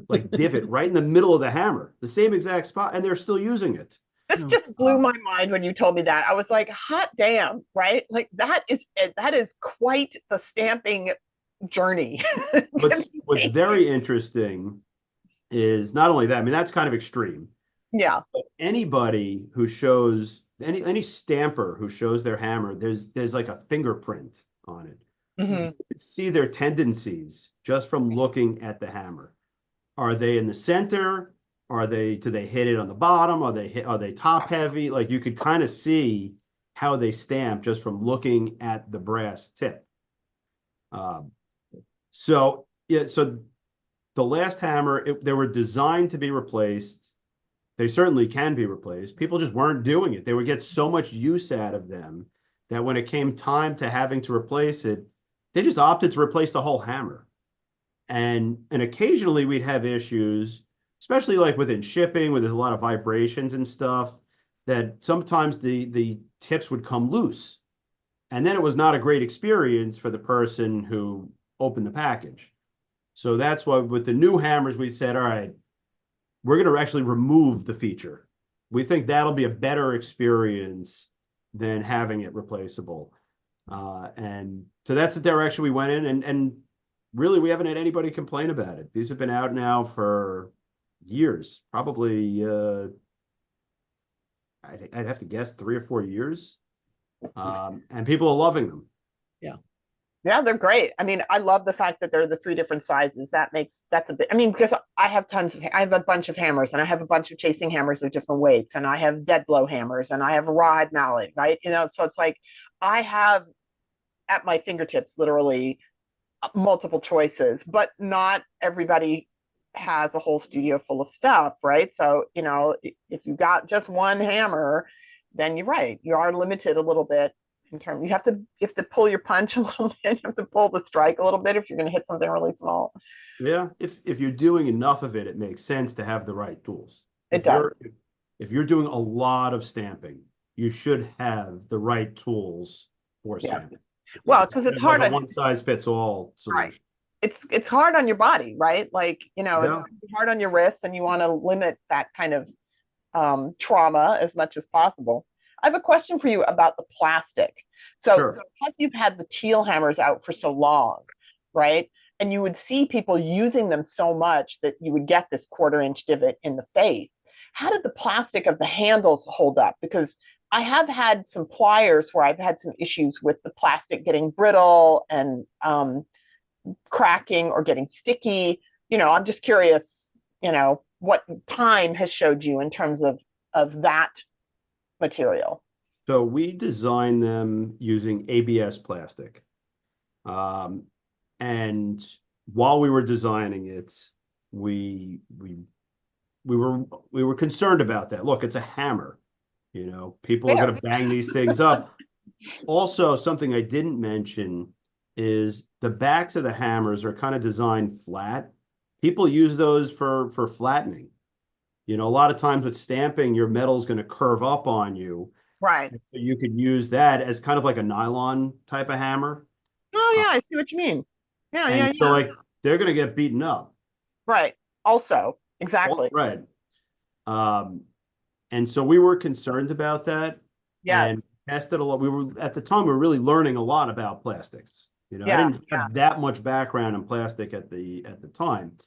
like divot right in the middle of the hammer, the same exact spot, and they're still using it. This just blew my mind when you told me that. I was like, hot damn, right? Like that is quite the stamping journey. What's very interesting is not only that, I mean, that's kind of extreme. Yeah. But anybody who shows any stamper who shows their hammer, there's like a fingerprint on it. You can see their tendencies just from looking at the hammer. Are they in the center? Do they hit it on the bottom? Are they top heavy? Like you could kind of see how they stamp just from looking at the brass tip. So the last hammer, they were designed to be replaced. They certainly can be replaced. People just weren't doing it. They would get so much use out of them that when it came time to having to replace it, they just opted to replace the whole hammer. And occasionally we'd have issues, especially like within shipping, where there's a lot of vibrations and stuff, that sometimes the tips would come loose. And then it was not a great experience for the person who opened the package. So that's why with the new hammers, we said, all right, we're going to actually remove the feature. We think that'll be a better experience than having it replaceable. And so that's the direction we went in. And really, we haven't had anybody complain about it. These have been out now for years, probably, I'd have to guess 3 or 4 years. And people are loving them. Yeah. Yeah, they're great. I mean, I love the fact that they're the 3 different sizes. That's a bit, I mean, because I have a bunch of hammers, and I have a bunch of chasing hammers of different weights, and I have dead blow hammers, and I have a rod mallet, right? You know, so it's like I have at my fingertips literally multiple choices, but not everybody has a whole studio full of stuff, right? So, you know, if you got just one hammer, then you're right. You are limited a little bit in terms, you have to pull your punch a little bit. You have to pull the strike a little bit if you're going to hit something really small. Yeah, if you're doing enough of it, it makes sense to have the right tools. It does. If you're doing a lot of stamping, you should have the right tools for stamping. Well, because it's hard. Like a one size fits all solution. Right. It's hard on your body, right? Like, you know, it's hard on your wrists, and you want to limit that kind of trauma as much as possible. I have a question for you about the plastic. So because you've had the teal hammers out for so long, right? And you would see people using them so much that you would get this 1/4 inch divot in the face. How did the plastic of the handles hold up? Because I have had some pliers where I've had some issues with the plastic getting brittle and cracking or getting sticky. You know, I'm just curious, you know, what time has showed you in terms of that material. So we designed them using ABS plastic. And while we were designing it, we were concerned about that. Look, it's a hammer. You know, people are going to bang these things up. Also, something I didn't mention is the backs of the hammers are kind of designed flat. People use those for flattening. You know, a lot of times with stamping, your metal is going to curve up on you. Right. So you could use that as kind of like a nylon type of hammer. Oh, yeah, I see what you mean. Yeah, so like they're going to get beaten up. Right. Also, exactly. Right. And so we were concerned about that. Yes. And tested a lot. At the time, we were really learning a lot about plastics. You know, I didn't have that much background in plastic at the time.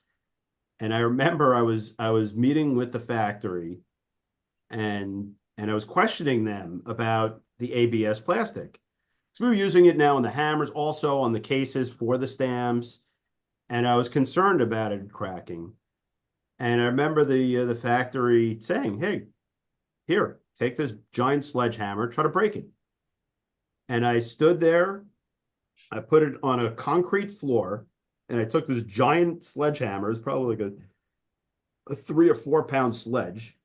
And I remember I was meeting with the factory, and I was questioning them about the ABS plastic. So we were using it now on the hammers, also on the cases for the stamps, and I was concerned about it cracking. And I remember the factory saying, "Hey, here, take this giant sledgehammer, try to break it." And I stood there I put it on a concrete floor, and I took this giant sledgehammer, it's probably like a 3 or 4 pound sledge,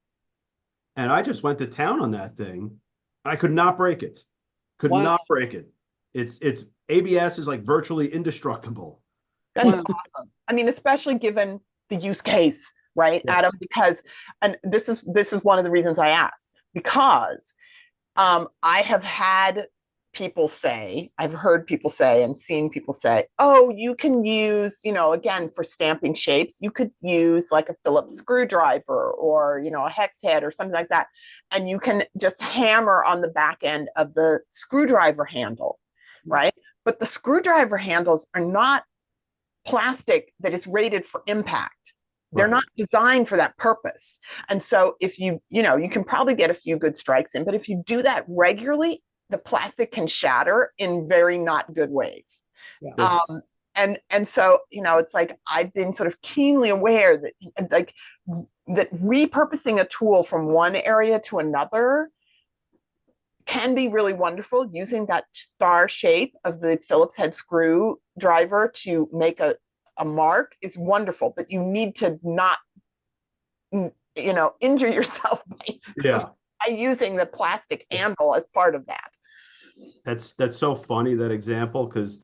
and I just went to town on that thing. I could not break it. Could Wow. not break it. It's ABS is like virtually indestructible. That's Wow. awesome. I mean, especially given the use case, right, Yeah. Adam? Because, and this is one of the reasons I asked, because I have had people say, I've heard people say and seen people say, oh, you can use, again, for stamping shapes, you could use like a Phillips screwdriver or, a hex head or something like that. And you can just hammer on the back end of the screwdriver handle, right? But the screwdriver handles are not plastic that is rated for impact. They're Right. not designed for that purpose. And so if you can probably get a few good strikes in, but if you do that regularly, the plastic can shatter in very not good ways. Yeah. And so, it's like I've been sort of keenly aware that repurposing a tool from one area to another can be really wonderful, using that star shape of the Phillips head screwdriver to make a mark is wonderful, but you need to not, injure yourself Yeah. by using the plastic handle as part of that. That's so funny, that example, because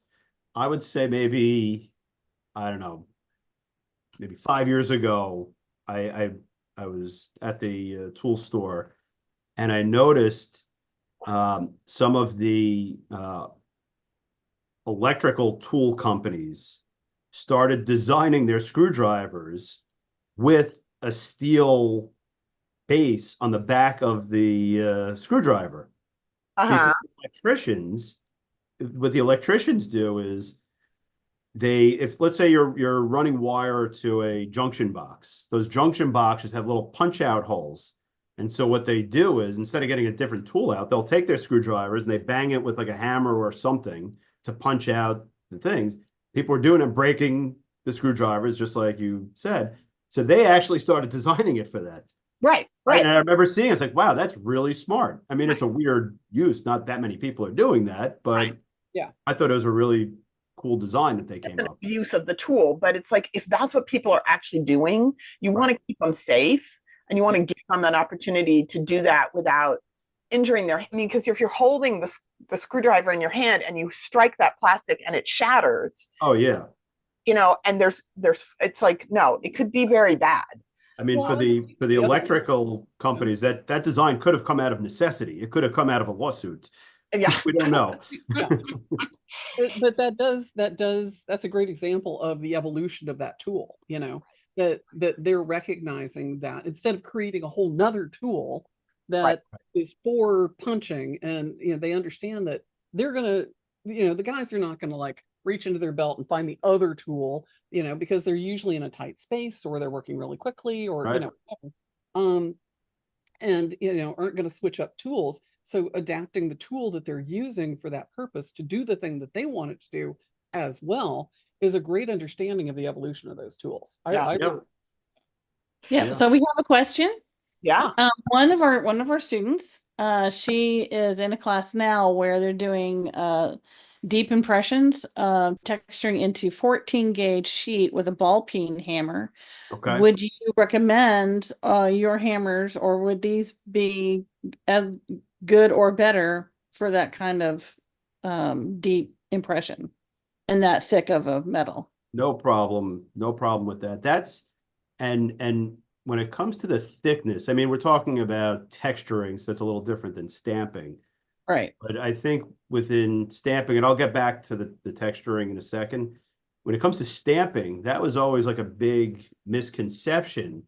I would say maybe, I don't know, maybe 5 years ago, I was at the tool store, and I noticed some of the electrical tool companies started designing their screwdrivers with a steel base on the back of the screwdriver. Uh-huh. Because what the electricians do is if let's say you're running wire to a junction box, those junction boxes have little punch out holes. And so what they do is, instead of getting a different tool out, they'll take their screwdrivers and they bang it with like a hammer or something to punch out the things. People are doing it, breaking the screwdrivers, just like you said. So they actually started designing it for that. Right. And I remember seeing it, it's like, wow, that's really smart. I mean, it's a weird use. Not that many people are doing that, but Yeah, I thought it was a really cool design that they came It's an up with. abuse of the tool, but it's like, if that's what people are actually doing, you want to keep them safe, and you want to give them an opportunity to do that without injuring because if you're holding the screwdriver in your hand and you strike that plastic and it shatters, Oh yeah. and it's like, no, it could be very bad. I mean, Well, for the the other- electrical companies, that design could have come out of necessity. It could have come out of a lawsuit. Yeah. We don't know. but that's a great example of the evolution of that tool, that they're recognizing that instead of creating a whole nother tool that is for punching, and they understand that they're gonna, the guys are not gonna like reach into their belt and find the other tool, because they're usually in a tight space, or they're working really quickly, or Right. and aren't going to switch up tools. So adapting the tool that they're using for that purpose to do the thing that they want it to do as well is a great understanding of the evolution of those tools. Yeah. So we have a question. Yeah. One of our students, she is in a class now where they're doing deep impressions, texturing into 14 gauge sheet with a ball peen hammer. Okay. Would you recommend your hammers, or would these be as good or better for that kind of deep impression and that thick of a metal? No problem. No problem with that. And when it comes to the thickness, I mean, we're talking about texturing, so it's a little different than stamping. Right. But I think within stamping, and I'll get back to the texturing in a second. When it comes to stamping, that was always like a big misconception,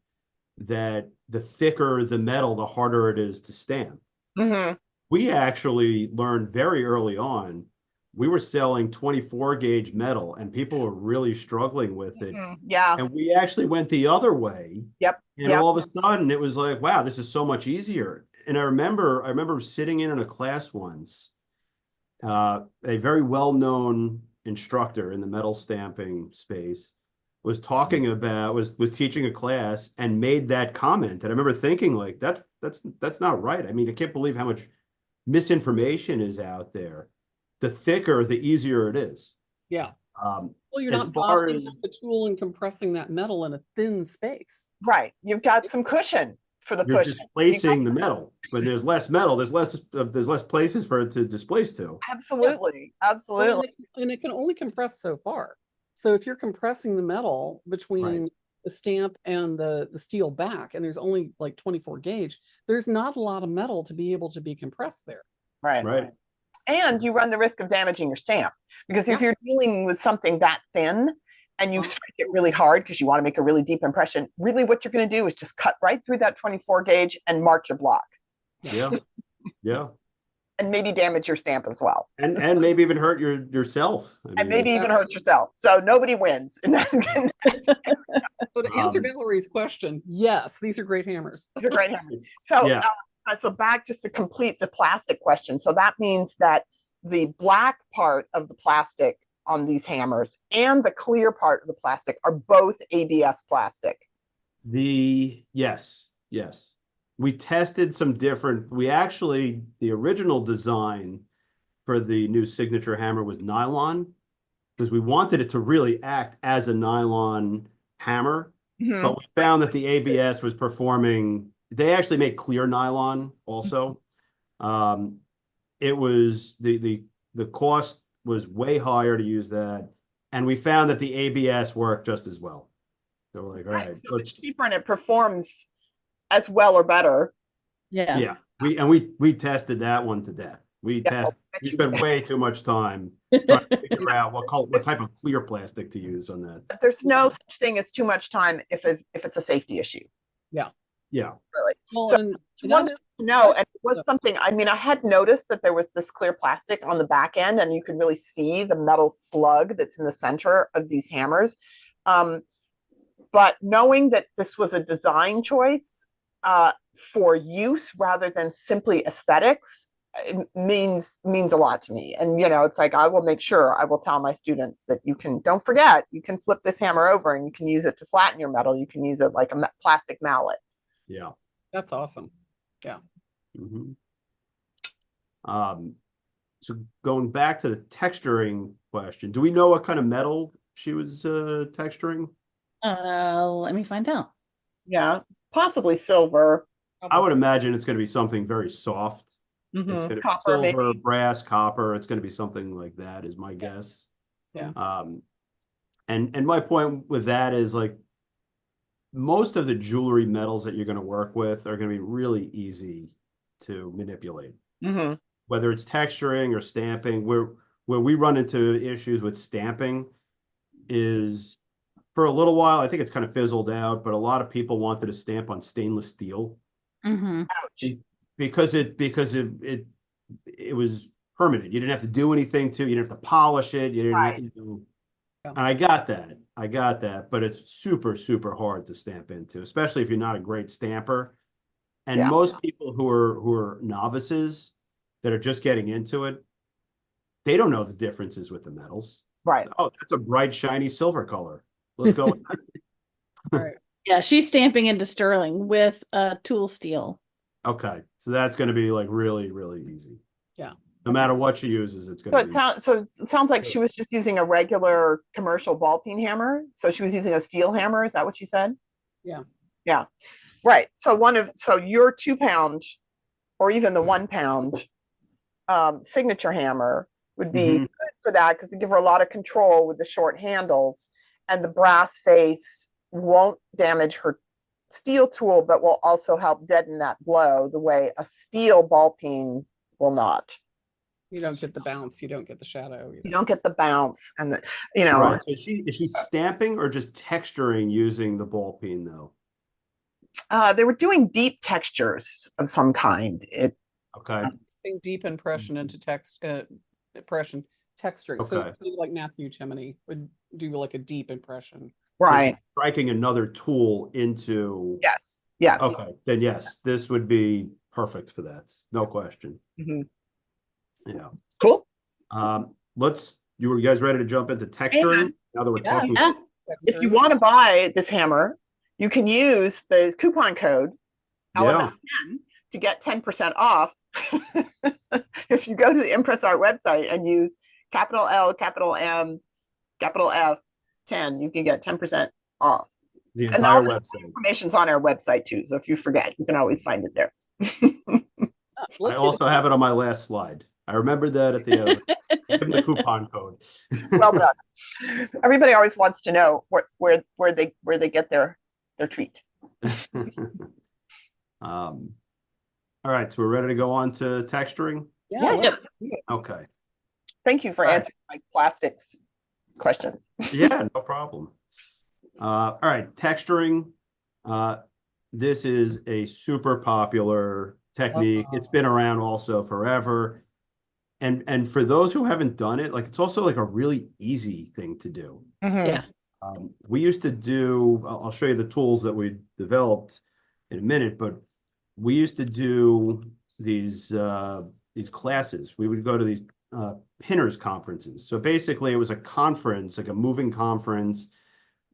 that the thicker the metal, the harder it is to stamp. Mm-hmm. We actually learned very early on, we were selling 24 gauge metal and people were really struggling with it. Mm-hmm. Yeah. And we actually went the other way. Yep. And all of a sudden it was like, wow, this is so much easier. And I remember sitting in a class once, a very well-known instructor in the metal stamping space was talking about, was teaching a class and made that comment. And I remember thinking like, that's not right. I mean, I can't believe how much misinformation is out there. the thicker, the easier it is. Yeah. Um, Well, you're as not far bobbing as up the tool and compressing that metal in a thin space. Right. You've got some cushion for the you're push. displacing the metal. When there's less metal, there's less places for it to displace to. Absolutely. Well, Absolutely. and it can only compress so far. So if you're compressing the metal between the stamp and the steel back, and there's only like 24 gauge, there's not a lot of metal to be able to be compressed there. Right. Right. And you run the risk of damaging your stamp, because if Yeah. you're dealing with something that thin and you strike it really hard because you want to make a really deep impression, really what you're going to do is just cut right through that 24 gauge and mark your block. Yeah. Yeah. And maybe damage your stamp as well. And maybe even hurt yourself. I And mean, maybe even hurt yourself. So nobody wins. So to answer Um, Valerie's question, yes, these are great hammers. They're great hammers. So, Yeah. So back just to complete the plastic question. So that means that the black part of the plastic on these hammers and the clear part of the plastic are both ABS plastic. Yes. We tested some different, the original design for the new signature hammer was nylon, because we wanted it to really act as a nylon hammer. Mhm. But we found that the ABS was performing, they actually make clear nylon also. It was the cost was way higher to use that. And we found that the ABS worked just as well. So we're like, all right, So it's cheaper and it performs as well or better. yeah. We tested that one to death. We spent way too much time trying to figure out what type of clear plastic to use on that. There's no such thing as too much time if it's a safety issue. Yeah. Really. Well, So and it's wonderful to know, and it was something, I mean, I had noticed that there was this clear plastic on the back end, and you could really see the metal slug that's in the center of these hammers. But knowing that this was a design choice for use rather than simply aesthetics, it means a lot to me. And it's like, I will make sure, I will tell my students that don't forget, you can flip this hammer over and you can use it to flatten your metal. You can use it like a plastic mallet. Yeah. that's awesome. Yeah. Mm-hmm. So going back to the texturing question, do we know what kind of metal she was texturing? Let me find out. Yeah, possibly silver. I would imagine it's going to be something very soft. It's going to be Copper, silver, maybe. brass, copper. It's going to be something like that, is my guess. Yeah. And my point with that is, like, most of the jewelry metals that you're going to work with are going to be really easy to manipulate. Mm-hmm. Whether it's texturing or stamping, where we run into issues with stamping is, for a little while, I think it's kind of fizzled out, but a lot of people wanted to stamp on stainless steel. Mm-hmm. Ouch. Because it was permanent. You didn't have to do anything you didn't have to polish it. You didn't, Right. And I got that, but it's super, super hard to stamp into, especially if you're not a great stamper. And most people who are novices that are just getting into it, they don't know the differences with the metals. Right. Oh, that's a bright, shiny silver color. Let's go. All right. Yeah, she's stamping into sterling with tool steel. Okay, so that's going to be like really, really easy. Yeah. No matter what she uses, it's going to be. So it sounds like she was just using a regular commercial ball peen hammer. So she was using a steel hammer. Is that what she said? Yeah. Yeah. Right. So your 2 pound or even the 1 pound signature hammer would be good for that, because they give her a lot of control with the short handles, and the brass face won't damage her steel tool, but will also help deaden that blow the way a steel ball peen will not. You don't get the bounce. You don't get the shadow. You don't get the bounce and the, Right. So is she stamping or just texturing using the ball peen though? They were doing deep textures of some kind. Okay. Deep impression into impression texturing. So Okay. like Matthew Chimney would do like a deep impression. Right. So striking another tool into. Yes. Okay. Then yes, this would be perfect for that. No question. Mm-hmm. Yeah. Cool. You guys ready to jump into texturing? Now that we're talking. Yeah. If you want to buy this hammer, you can use the coupon code Alabama 10 to get 10% off If you go to the ImpressArt website and use capital L, capital M, capital F 10, you can get 10% off. The And entire all the website. information's on our website too. So if you forget, you can always find it there. I Let's see also have it on my last slide. I remembered that at the end. Give them the coupon code. Well done. Everybody always wants to know where they get their treat. All right, so we're ready to go on to texturing. Yeah. Yeah. Okay. Thank you for All right. answering my plastics questions. Yeah, no problem. All right, texturing. This is a super popular technique. It's been around also forever. And for those who haven't done it, like it's also like a really easy thing to do. Yeah. We used to do, I'll show you the tools that we developed in a minute, but we used to do these classes. We would go to these pinners conferences. So basically it was a conference, like a moving conference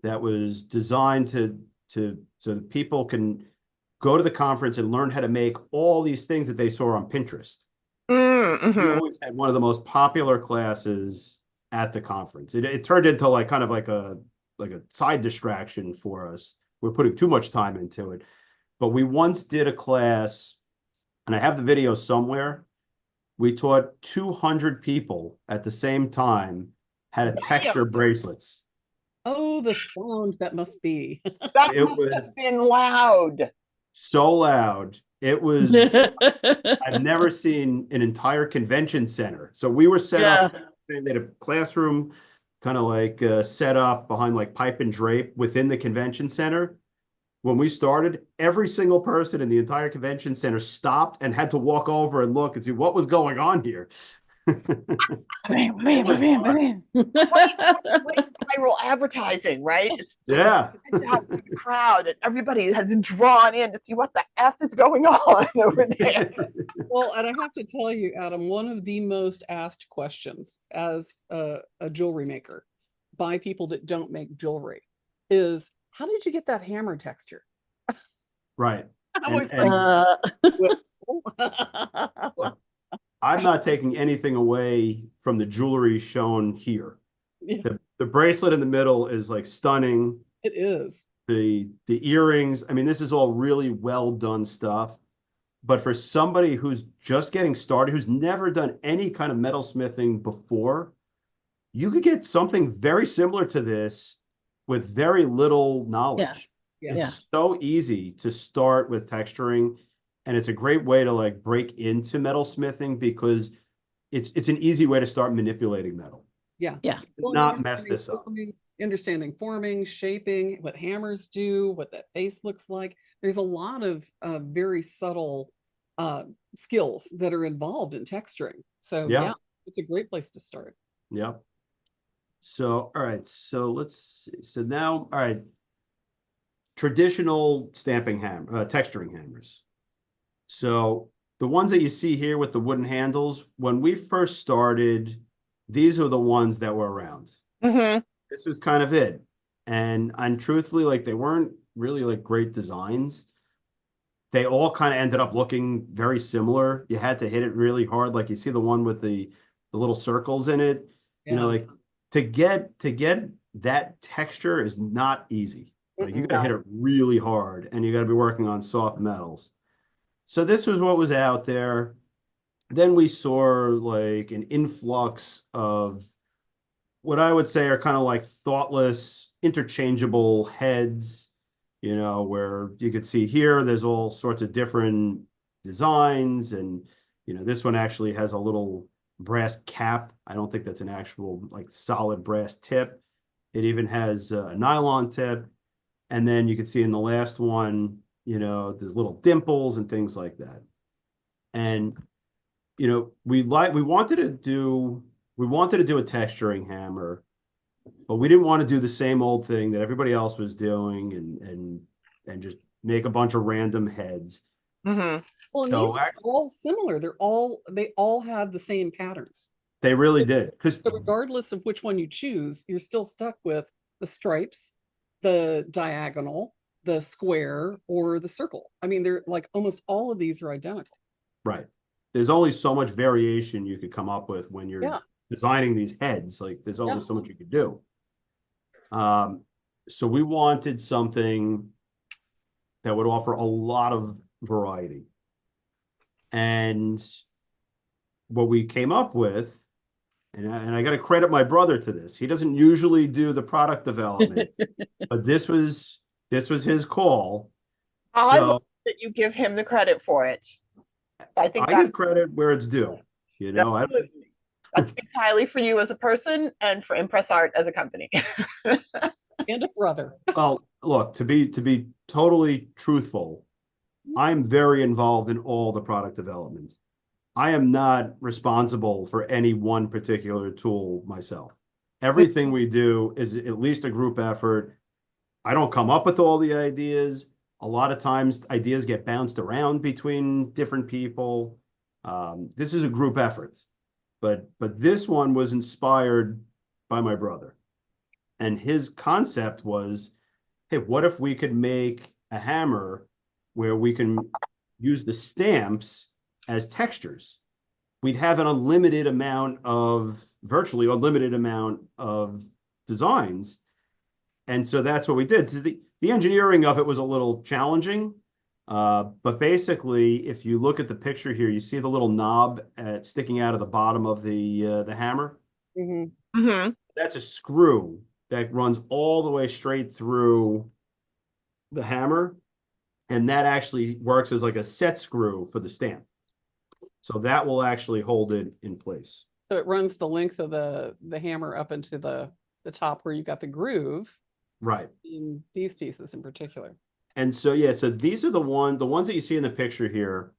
that was designed so that people can go to the conference and learn how to make all these things that they saw on Pinterest. We always had one of the most popular classes at the conference. It turned into like kind of like a side distraction for us. We're putting too much time into it. But we once did a class, and I have the video somewhere. We taught 200 people at the same time how to texture bracelets. Oh, the sound that must be. That It must was have been loud. so loud. It was, I've never seen an entire convention center. So we were set up, they had a classroom kind of like set up behind like pipe and drape within the convention center. When we started, every single person in the entire convention center stopped and had to walk over and look and see what was going on here. Viral advertising, right? It's Yeah. the crowd and everybody has drawn in to see what the F is going on over there. Well, and I have to tell you, Adam, one of the most asked questions as a jewelry maker by people that don't make jewelry is, how did you get that hammer texture? Right. I was Look, I'm not taking anything away from the jewelry shown here. Yeah. The bracelet in the middle is like stunning. It is. The earrings, I mean, this is all really well done stuff. But for somebody who's just getting started, who's never done any kind of metalsmithing before, you could get something very similar to this with very little knowledge. Yeah. It's so easy to start with texturing, and it's a great way to like break into metalsmithing because it's an easy way to start manipulating metal. Yeah. Well, not mess this up. Understanding forming, shaping, what hammers do, what that face looks like. There's a lot of very subtle skills that are involved in texturing. So yeah, it's a great place to start. Yeah. So, all right. So let's see. So now, all right. Traditional stamping hammer, texturing hammers. So the ones that you see here with the wooden handles, when we first started, these are the ones that were around. This was kind of it. And truthfully, like they weren't really like great designs. They all kind of ended up looking very similar. You had to hit it really hard. Like you see the one with the little circles in it, you know, like to get that texture is not easy. Like you got to hit it really hard and you got to be working on soft metals. So this was what was out there. Then we saw like an influx of what I would say are kind of like thoughtless, interchangeable heads, you know, where you could see here, there's all sorts of different designs. And, you know, this one actually has a little brass cap. I don't think that's an actual like solid brass tip. It even has a nylon tip. And then you can see in the last one, you know, there's little dimples and things like that. And, you know, we wanted to do a texturing hammer, but we didn't want to do the same old thing that everybody else was doing and just make a bunch of random heads. Well, so they're all similar. They all have the same patterns. They really did. So regardless of which one you choose, you're still stuck with the stripes, the diagonal, the square, or the circle. I mean, they're like almost all of these are identical. Right. there's only so much variation you could come up with when you're Yeah. designing these heads. Like there's only Yeah. so much you could do. So we wanted something that would offer a lot of variety. And what we came up with, and I got to credit my brother to this. He doesn't usually do the product development, but this was his call. I love So that you give him the credit for it. I think I give credit where it's due. You know, absolutely. That speaks highly for you as a person and for ImpressArt as a company. And a brother. well, look, to be totally truthful, I'm very involved in all the product developments. I am not responsible for any one particular tool myself. Everything we do is at least a group effort. I don't come up with all the ideas. A lot of times ideas get bounced around between different people. This is a group effort, but this one was inspired by my brother. And his concept was, hey, what if we could make a hammer where we can use the stamps as textures? We'd have an virtually unlimited amount of designs. And so that's what we did. So the engineering of it was a little challenging. But basically, if you look at the picture here, you see the little knob sticking out of the bottom of the hammer. Mm-hmm. Mm-hmm. That's a screw that runs all the way straight through the hammer. And that actually works as like a set screw for the stamp. So that will actually hold it in place. So it runs the length of the hammer up into the top where you've got the groove. Right. In these pieces in particular. And so, yeah, so these are the ones that you see in the picture here.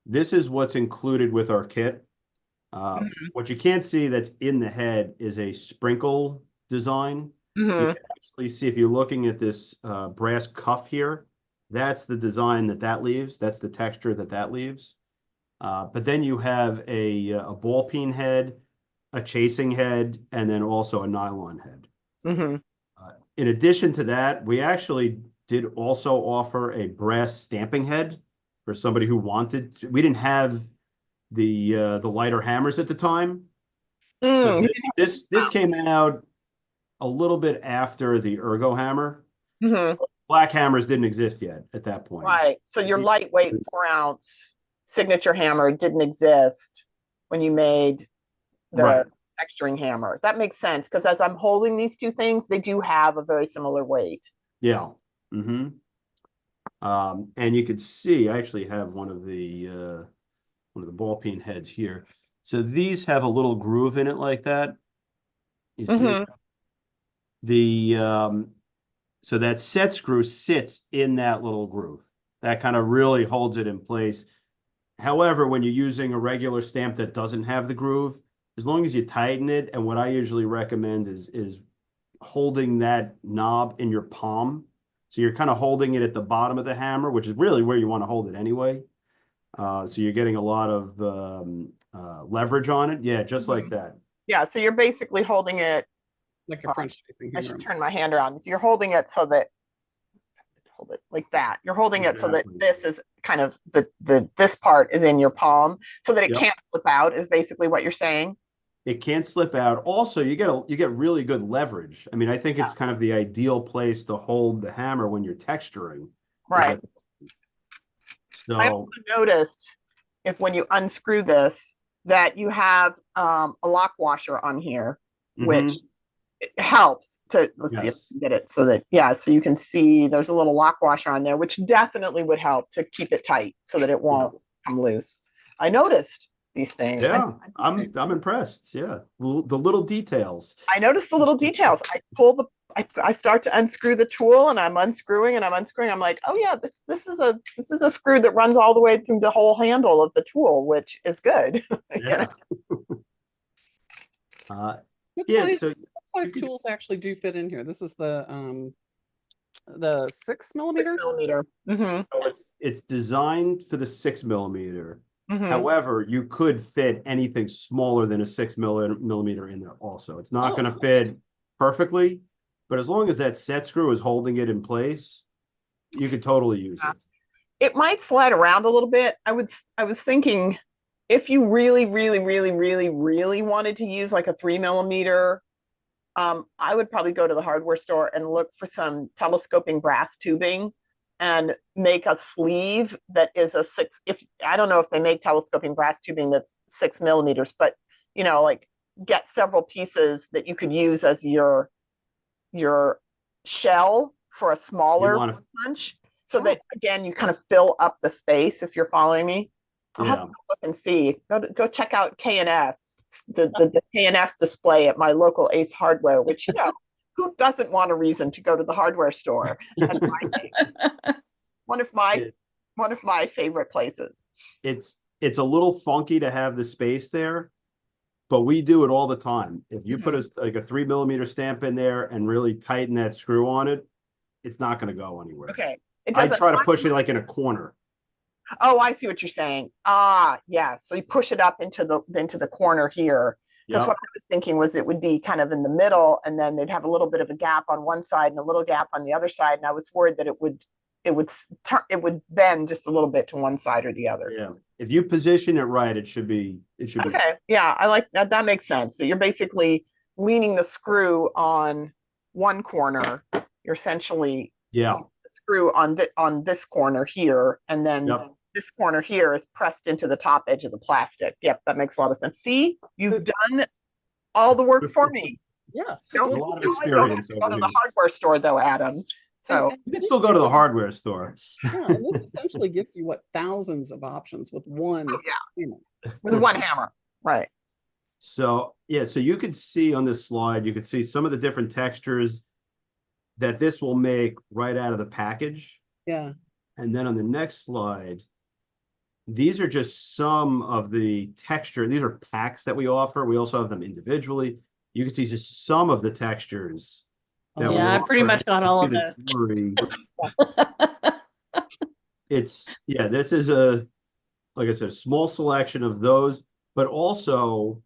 This is what's included with our kit. What you can't see that's in the head is a sprinkle design. You can actually see, if you're looking at this brass cuff here, that's the design that leaves. That's the texture that leaves. But then you have a ball peen head, a chasing head, and then also a nylon head. In addition to that, we actually did also offer a brass stamping head for somebody who wanted to. We didn't have the lighter hammers at the time. So this came out a little bit after the Ergo hammer. Black hammers didn't exist yet at that point. Right. So your lightweight 4-ounce signature hammer didn't exist when you made the texturing hammer. That makes sense, because as I'm holding these two things, they do have a very similar weight. Yeah. And you could see, I actually have one of the ball peen heads here. So these have a little groove in it like that. You see so that set screw sits in that little groove. That kind of really holds it in place. However, when you're using a regular stamp that doesn't have the groove, as long as you tighten it, and what I usually recommend is holding that knob in your palm. So you're kind of holding it at the bottom of the hammer, which is really where you want to hold it anyway. So you're getting a lot of leverage on it. Yeah, just like that. Yeah, so you're basically holding it like a French facing I hammer. should turn my hand around. So you're holding it so that hold it like that. You're holding it so that this is kind of this part is in your palm so that it can't slip out, is basically what you're saying. It can't slip out. Also, you get really good leverage. I mean, I think it's kind of the ideal place to hold the hammer when you're texturing. Right. So I also noticed when you unscrew this that you have a lock washer on here, which helps to, let's see if we can get it so that, so you can see there's a little lock washer on there, which definitely would help to keep it tight so that it won't come loose. I noticed these things. Yeah, I'm impressed. Yeah, the little details. I noticed the little details. I start to unscrew the tool, and I'm unscrewing and I'm unscrewing. I'm like, oh yeah, this is a screw that runs all the way through the whole handle of the tool, which is good. Yeah. What size tools actually do fit in here? This is the 6 millimeter. 6 millimeter. So it's designed for the 6 millimeter. However, you could fit anything smaller than a 6 millimeter in there also. It's not going to fit perfectly, but as long as that set screw is holding it in place, you could totally use it. It might slide around a little bit. I was thinking if you really, really, really, really, really wanted to use like a 3 millimeter, I would probably go to the hardware store and look for some telescoping brass tubing and make a sleeve that is a six. If I don't know if they make telescoping brass tubing that's 6 millimeters, but like get several pieces that you could use as your shell for a You smaller want to, punch, so that again you kind of fill up the space. If you're following me, I'll have yeah. to go look and see. Go check out K&S, the K&S display at my local Ace Hardware, which who doesn't want a reason to go to the hardware store and buy things? One of my It, one of my favorite places. it's a little funky to have the space there, but we do it all the time. If you put like a 3 millimeter stamp in there and really tighten that screw on it, it's not going to go anywhere. Okay, it I doesn't. try to push it like in a corner. Oh, I see what you're saying. Ah, yeah. So you push it up into the corner here. Because Yep. what I was thinking was it would be kind of in the middle, and then they'd have a little bit of a gap on one side and a little gap on the other side. And I was worried that it would bend just a little bit to one side or the other. Yeah. If you position it right, it should be. Okay. Yeah, I like that. That makes sense. So you're basically leaning the screw on one corner. You're essentially Yeah. the screw on this corner here, and then Yep. this corner here is pressed into the top edge of the plastic. Yep, that makes a lot of sense. See, you've done all the work for me. Yeah. Don't, A lot of don't have experience to go over to the here. hardware store though, Adam. So You can still go to the hardware store. Yeah, and this essentially gives you thousands of options with one. oh, yeah, hammer. with one hammer, right? So yeah, so you could see on this slide, you could see some of the different textures that this will make right out of the package. Yeah. And then on the next slide, these are just some of the texture. These are packs that we offer. We also have them individually. You can see just some of the textures. That we Yeah, I pretty offer. much got You all see of the those. jewelry. This is like I said, a small selection of those, but also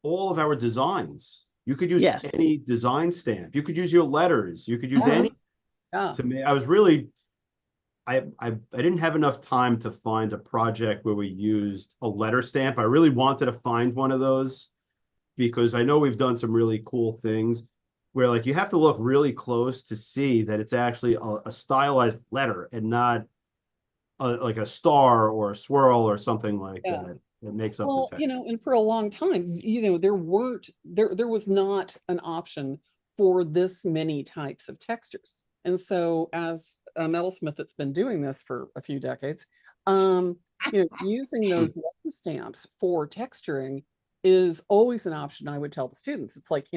all of our designs. You could use Yes. any design stamp. You could use your letters. You could use any. Yeah. To me, I was really, I didn't have enough time to find a project where we used a letter stamp. I really wanted to find one of those because I know we've done some really cool things where like you have to look really close to see that it's actually a stylized letter and not like a star or a swirl or something like that. It makes up the texture. And for a long time, there was not an option for this many types of textures. And so as a metalsmith that's been doing this for a few decades, using those letter stamps for texturing is always an option. I would tell the students, it's like,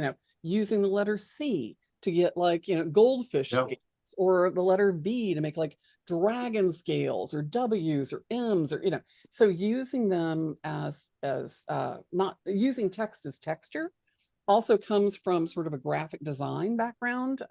using the letter C to get like, goldfish scales, or the letter V to make like dragon scales or W's or M's, or so using them as not using text as texture also comes from sort of a graphic design background,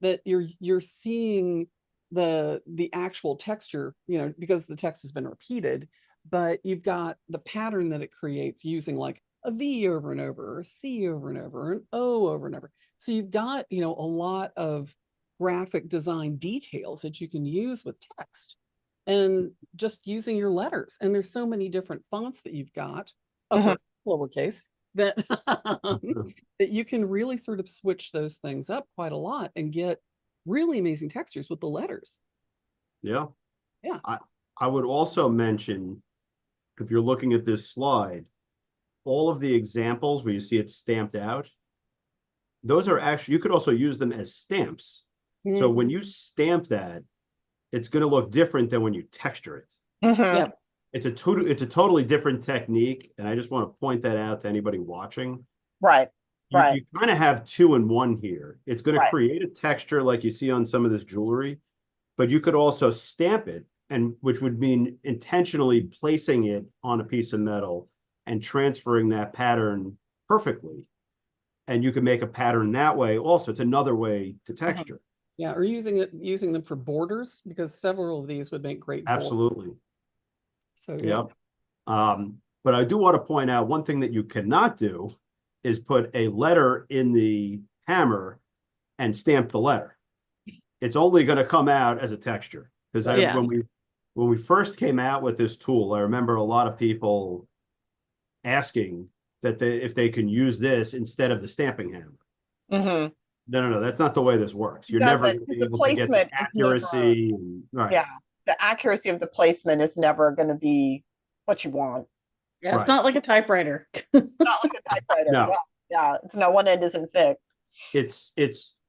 that you're seeing the actual texture, because the text has been repeated, but you've got the pattern that it creates using like a V over and over, or a C over and over, or an O over and over. So you've got, a lot of graphic design details that you can use with text and just using your letters. And there's so many different fonts that you've got, upper, lowercase, that that you can really sort of switch those things up quite a lot and get really amazing textures with the letters. Yeah. Yeah. I would also mention, if you're looking at this slide, all of the examples where you see it stamped out, those are actually, you could also use them as stamps. So when you stamp that, it's going to look different than when you texture it. Yeah. It's a totally different technique, and I just want to point that out to anybody watching. Right. You Right. kind of have two in one here. It's going to create a texture like you see on some of this jewelry, but you could also stamp it, and which would mean intentionally placing it on a piece of metal and transferring that pattern perfectly. And you can make a pattern that way also. It's another way to texture. Yeah, or using them for borders, because several of these would make great borders. Absolutely. So Yep. But I do want to point out one thing that you cannot do is put a letter in the hammer and stamp the letter. It's only going to come out as a texture, because when we first came out with this tool, I remember a lot of people asking that if they can use this instead of the stamping hammer. Mm-hmm. No, that's not the way this works. You're never going to be able to get the accuracy. Right. Yeah, the accuracy of the placement is never going to be what you want. Yeah, it's not like a typewriter. Not like a typewriter. No. Yeah, it's no one end isn't fixed. It's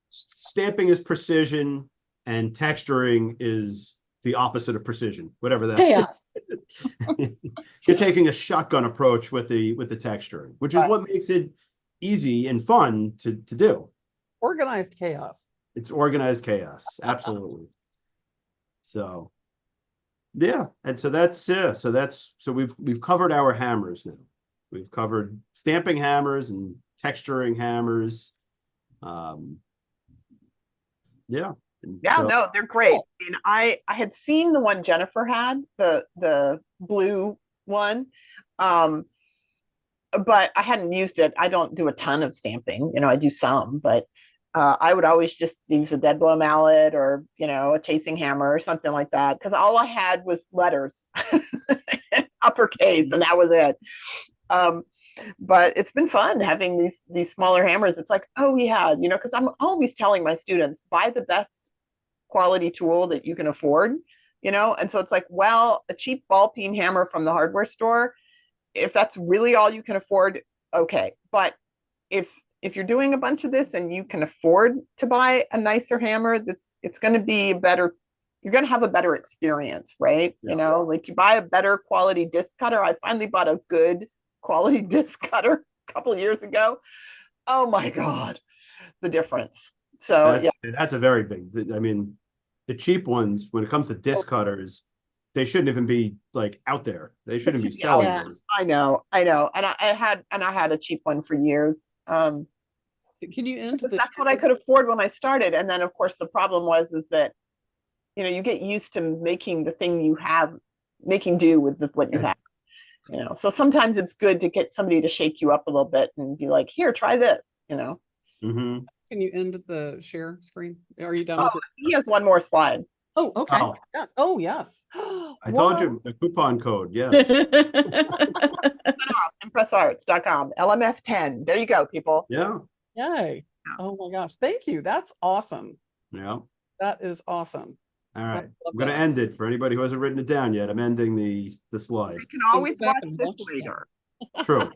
stamping is precision and texturing is the opposite of precision, whatever that Chaos. You're taking a shotgun approach with the texturing, which is what makes it easy and fun to do. Organized chaos. It's organized chaos. Absolutely. So yeah. And so so we've covered our hammers now. We've covered stamping hammers and texturing hammers. Yeah. No, they're great. I mean, I had seen the one Jennifer had, the blue one. But I hadn't used it. I don't do a ton of stamping, I do some, but I would always just use a dead blow mallet or, a chasing hammer or something like that. Because all I had was letters, uppercase, and that was it. But it's been fun having these smaller hammers. It's like, oh yeah, because I'm always telling my students, buy the best quality tool that you can afford, and so it's like, well, a cheap ball peen hammer from the hardware store, if that's really all you can afford, okay. But if you're doing a bunch of this and you can afford to buy a nicer hammer, it's going to be you're going to have a better experience, right? Yeah. Like you buy a better quality disc cutter. I finally bought a good quality disc cutter a couple of years ago. Oh my God, the difference. So that's a very big, I mean, the cheap ones, when it comes to disc cutters, they shouldn't even be like out there. They shouldn't be selling those. I know. And I had a cheap one for years. Can you end? That's what I could afford when I started. And then of course the problem is that, you get used to making the thing you have, making do with what you have. So sometimes it's good to get somebody to shake you up a little bit and be like, here, try this, Mm-hmm. Can you end the share screen? Are you done with it? He has one more slide. Oh, okay. Oh. Yes. Oh, yes. I told you the coupon code. Yes. ImpressArts.com, LMF10. There you go, people. Yeah. Yay. Oh my gosh. Thank you. That's awesome. Yeah. That is awesome. All right. I'm going to end it for anybody who hasn't written it down yet. I'm ending the slide. You can always watch this later. True.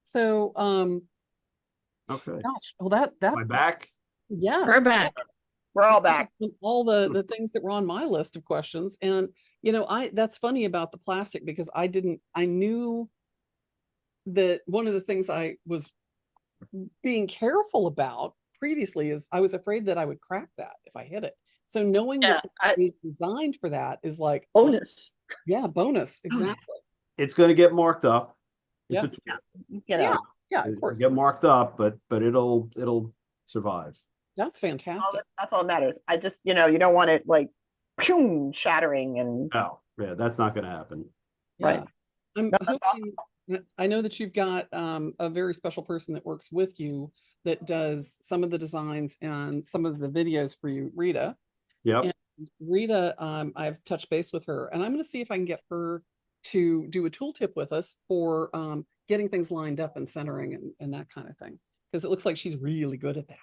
So, okay. Gosh. Well, that. Am I back? Yes. We're back. We're all back. All the things that were on my list of questions. And, that's funny about the plastic, because I knew that one of the things I was being careful about previously is I was afraid that I would crack that if I hit it. So knowing that it's designed for that is like bonus. Yeah, bonus. Exactly. It's going to get marked up. Yeah. Of course. Get marked up, but it'll survive. That's fantastic. That's all that matters. I just, you don't want it like shattering and. Oh, yeah, that's not going to happen. Yeah. Right. I'm hoping, I know that you've got a very special person that works with you that does some of the designs and some of the videos for you, Rita. Yep. And Rita, I've touched base with her, and I'm going to see if I can get her to do a tooltip with us for getting things lined up and centering and that kind of thing, because it looks like she's really good at that.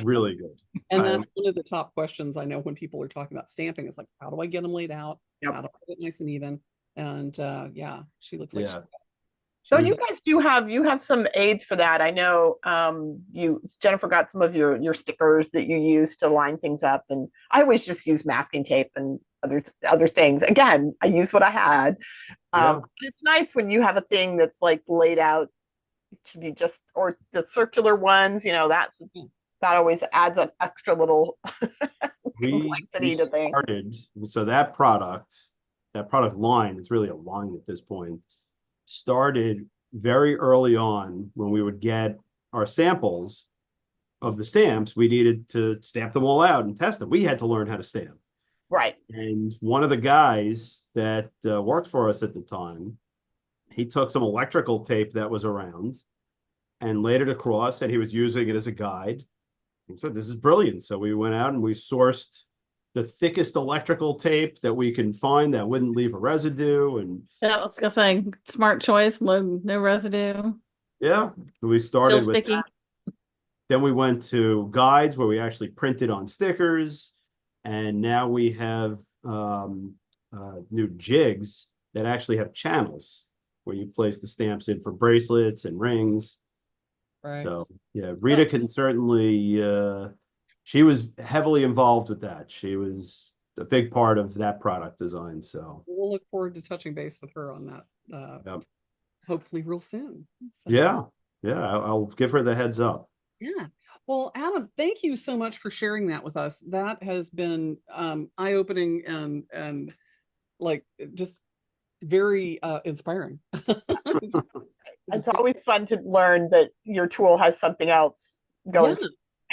Really good. And that's one of the top questions I know when people are talking about stamping. It's like, how do I get them laid out? Yep. How do I get it nice and even? And she looks like so you guys you have some aids for that. I know Jennifer got some of your stickers that you use to line things up, and I always just use masking tape and other things. Again, I use what I had. It's nice when you have a thing that's like laid out to be or the circular ones, that always adds an extra little complexity to things. So that product line, it's really a line at this point, started very early on when we would get our samples of the stamps. We needed to stamp them all out and test them. We had to learn how to stamp. Right. And one of the guys that worked for us at the time, he took some electrical tape that was around and laid it across, and he was using it as a guide. He said, this is brilliant. So we went out and we sourced the thickest electrical tape that we can find that wouldn't leave a residue. And That was gonna say smart choice, no residue, yeah, we still started with sticky. that. Then we went to guides where we actually printed on stickers. And now we have new jigs that actually have channels where you place the stamps in for bracelets and rings. Right. So yeah, Rita can certainly, she was heavily involved with that. She was a big part of that product design. So We'll look forward to touching base with her on that. yep. Hopefully real soon. So, Yeah, I'll give her the heads up. yeah. Well, Adam, thank you so much for sharing that with us. That has been eye-opening and like just very inspiring. It's always fun to learn that your tool has something else going.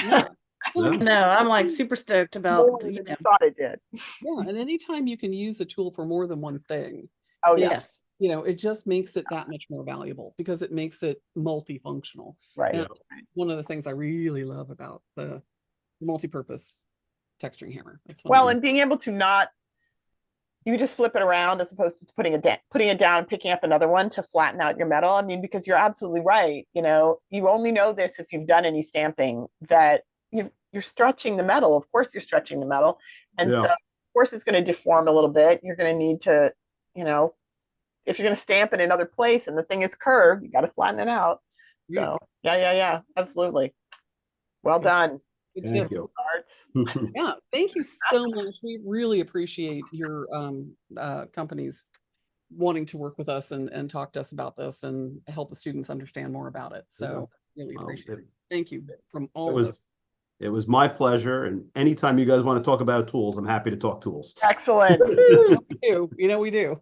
Yeah. Well, Yeah. No, I'm like super stoked about More than you thought it did. yeah, and anytime you can use a tool for more than one thing, Oh yeah, yes. you know, it just makes it that much more valuable because it makes it multifunctional. right. And one of the things I really love about the multi-purpose texturing hammer. It's one of Well, the- and being able to not, you just flip it around as opposed to putting it down and picking up another one to flatten out your metal. I mean, because you're absolutely right. You know, you only know this if you've done any stamping, that you're stretching the metal. Of course, you're stretching the metal, and Yeah. so of course it's going to deform a little bit. You're going to need to, you know, if you're going to stamp in another place and the thing is curved, you got to flatten it out. So yeah, absolutely. Well done. Good Thank tips. you. Arts. Yeah, thank you so much. We really appreciate your companies wanting to work with us and talk to us about this and help the students understand more about it. So really Well, appreciate it. Thank you from all It of was us. it was my pleasure. And anytime you guys want to talk about tools, I'm happy to talk tools. Excellent. We do. You know, we do.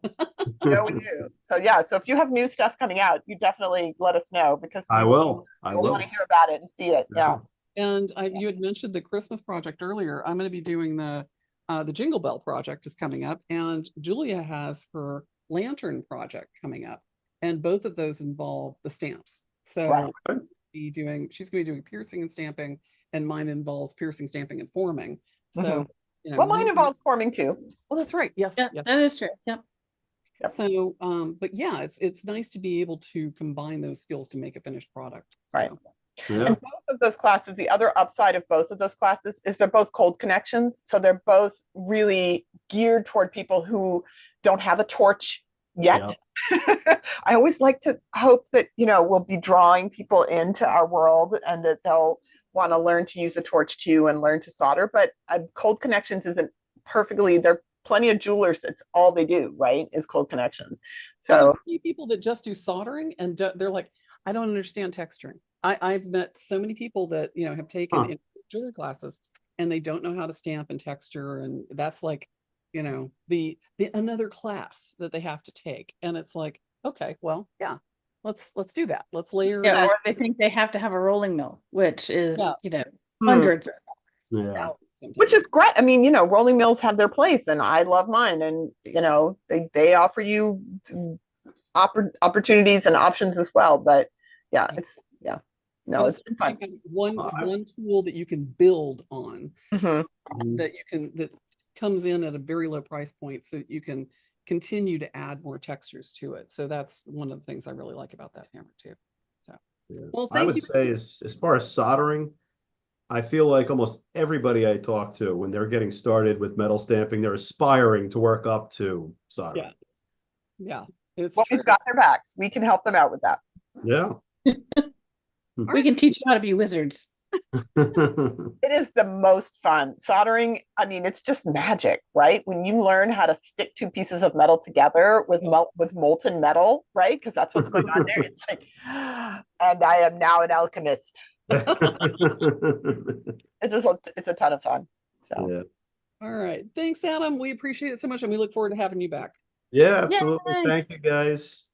Yeah, we do. So yeah, so if you have new stuff coming out, you definitely let us know because I will. I we'll will. want to hear about it and see it. Yeah. And you had mentioned the Christmas project earlier. I'm going to be doing the Jingle Bell project is coming up, and Julia has her Lantern project coming up, and both of those involve the stamps. So Right. she's going to be doing piercing and stamping, and mine involves piercing, stamping, and forming. So you know, Well, mine involves forming too. Oh, that's right. Yes, Yeah, yes. that is true. Yep. Yep. So, but yeah, it's nice to be able to combine those skills to make a finished product. Right. So, Yeah. And both of those classes, the other upside of both of those classes is they're both cold connections. So they're both really geared toward people who don't have a torch yet. I always like to hope that, you know, we'll be drawing people into our world and that they'll want to learn to use a torch too and learn to solder. But cold connections isn't perfectly, there are plenty of jewelers, that's all they do, right, is cold connections. So people that just do soldering and they're like, I don't understand texturing. I've met so many people that, you know, have taken jewelry classes and they don't know how to stamp and texture. And that's like, you know, the another class that they have to take. And it's like, okay, well, yeah, let's do that. Let's layer. Yeah, or they think they have to have a rolling mill, which is, Yeah. you know, hundreds of Yeah. which is great. I mean, you know, rolling mills have their place and I love mine, and you know, they offer you opportunities and options as well. But yeah, it's it's fun. One tool that you can build on Mm-hmm. that comes in at a very low price point, so you can continue to add more textures to it. So that's one of the things I really like about that hammer too. So well, I thank would you. say as far as soldering, I feel like almost everybody I talk to when they're getting started with metal stamping, they're aspiring to work up to soldering. Yeah, it's Well, true. we've got their backs. We can help them out with that. Yeah. We can teach you how to be wizards. It is the most fun. Soldering, I mean, it's just magic, right? When you learn how to stick two pieces of metal together with molten metal, right? Because that's what's going on there. It's like, and I am now an alchemist. It's a ton of fun. So Yeah. All right. Thanks, Adam. We appreciate it so much, and we look forward to having you back. Yeah, absolutely. Yay. Thank you, guys.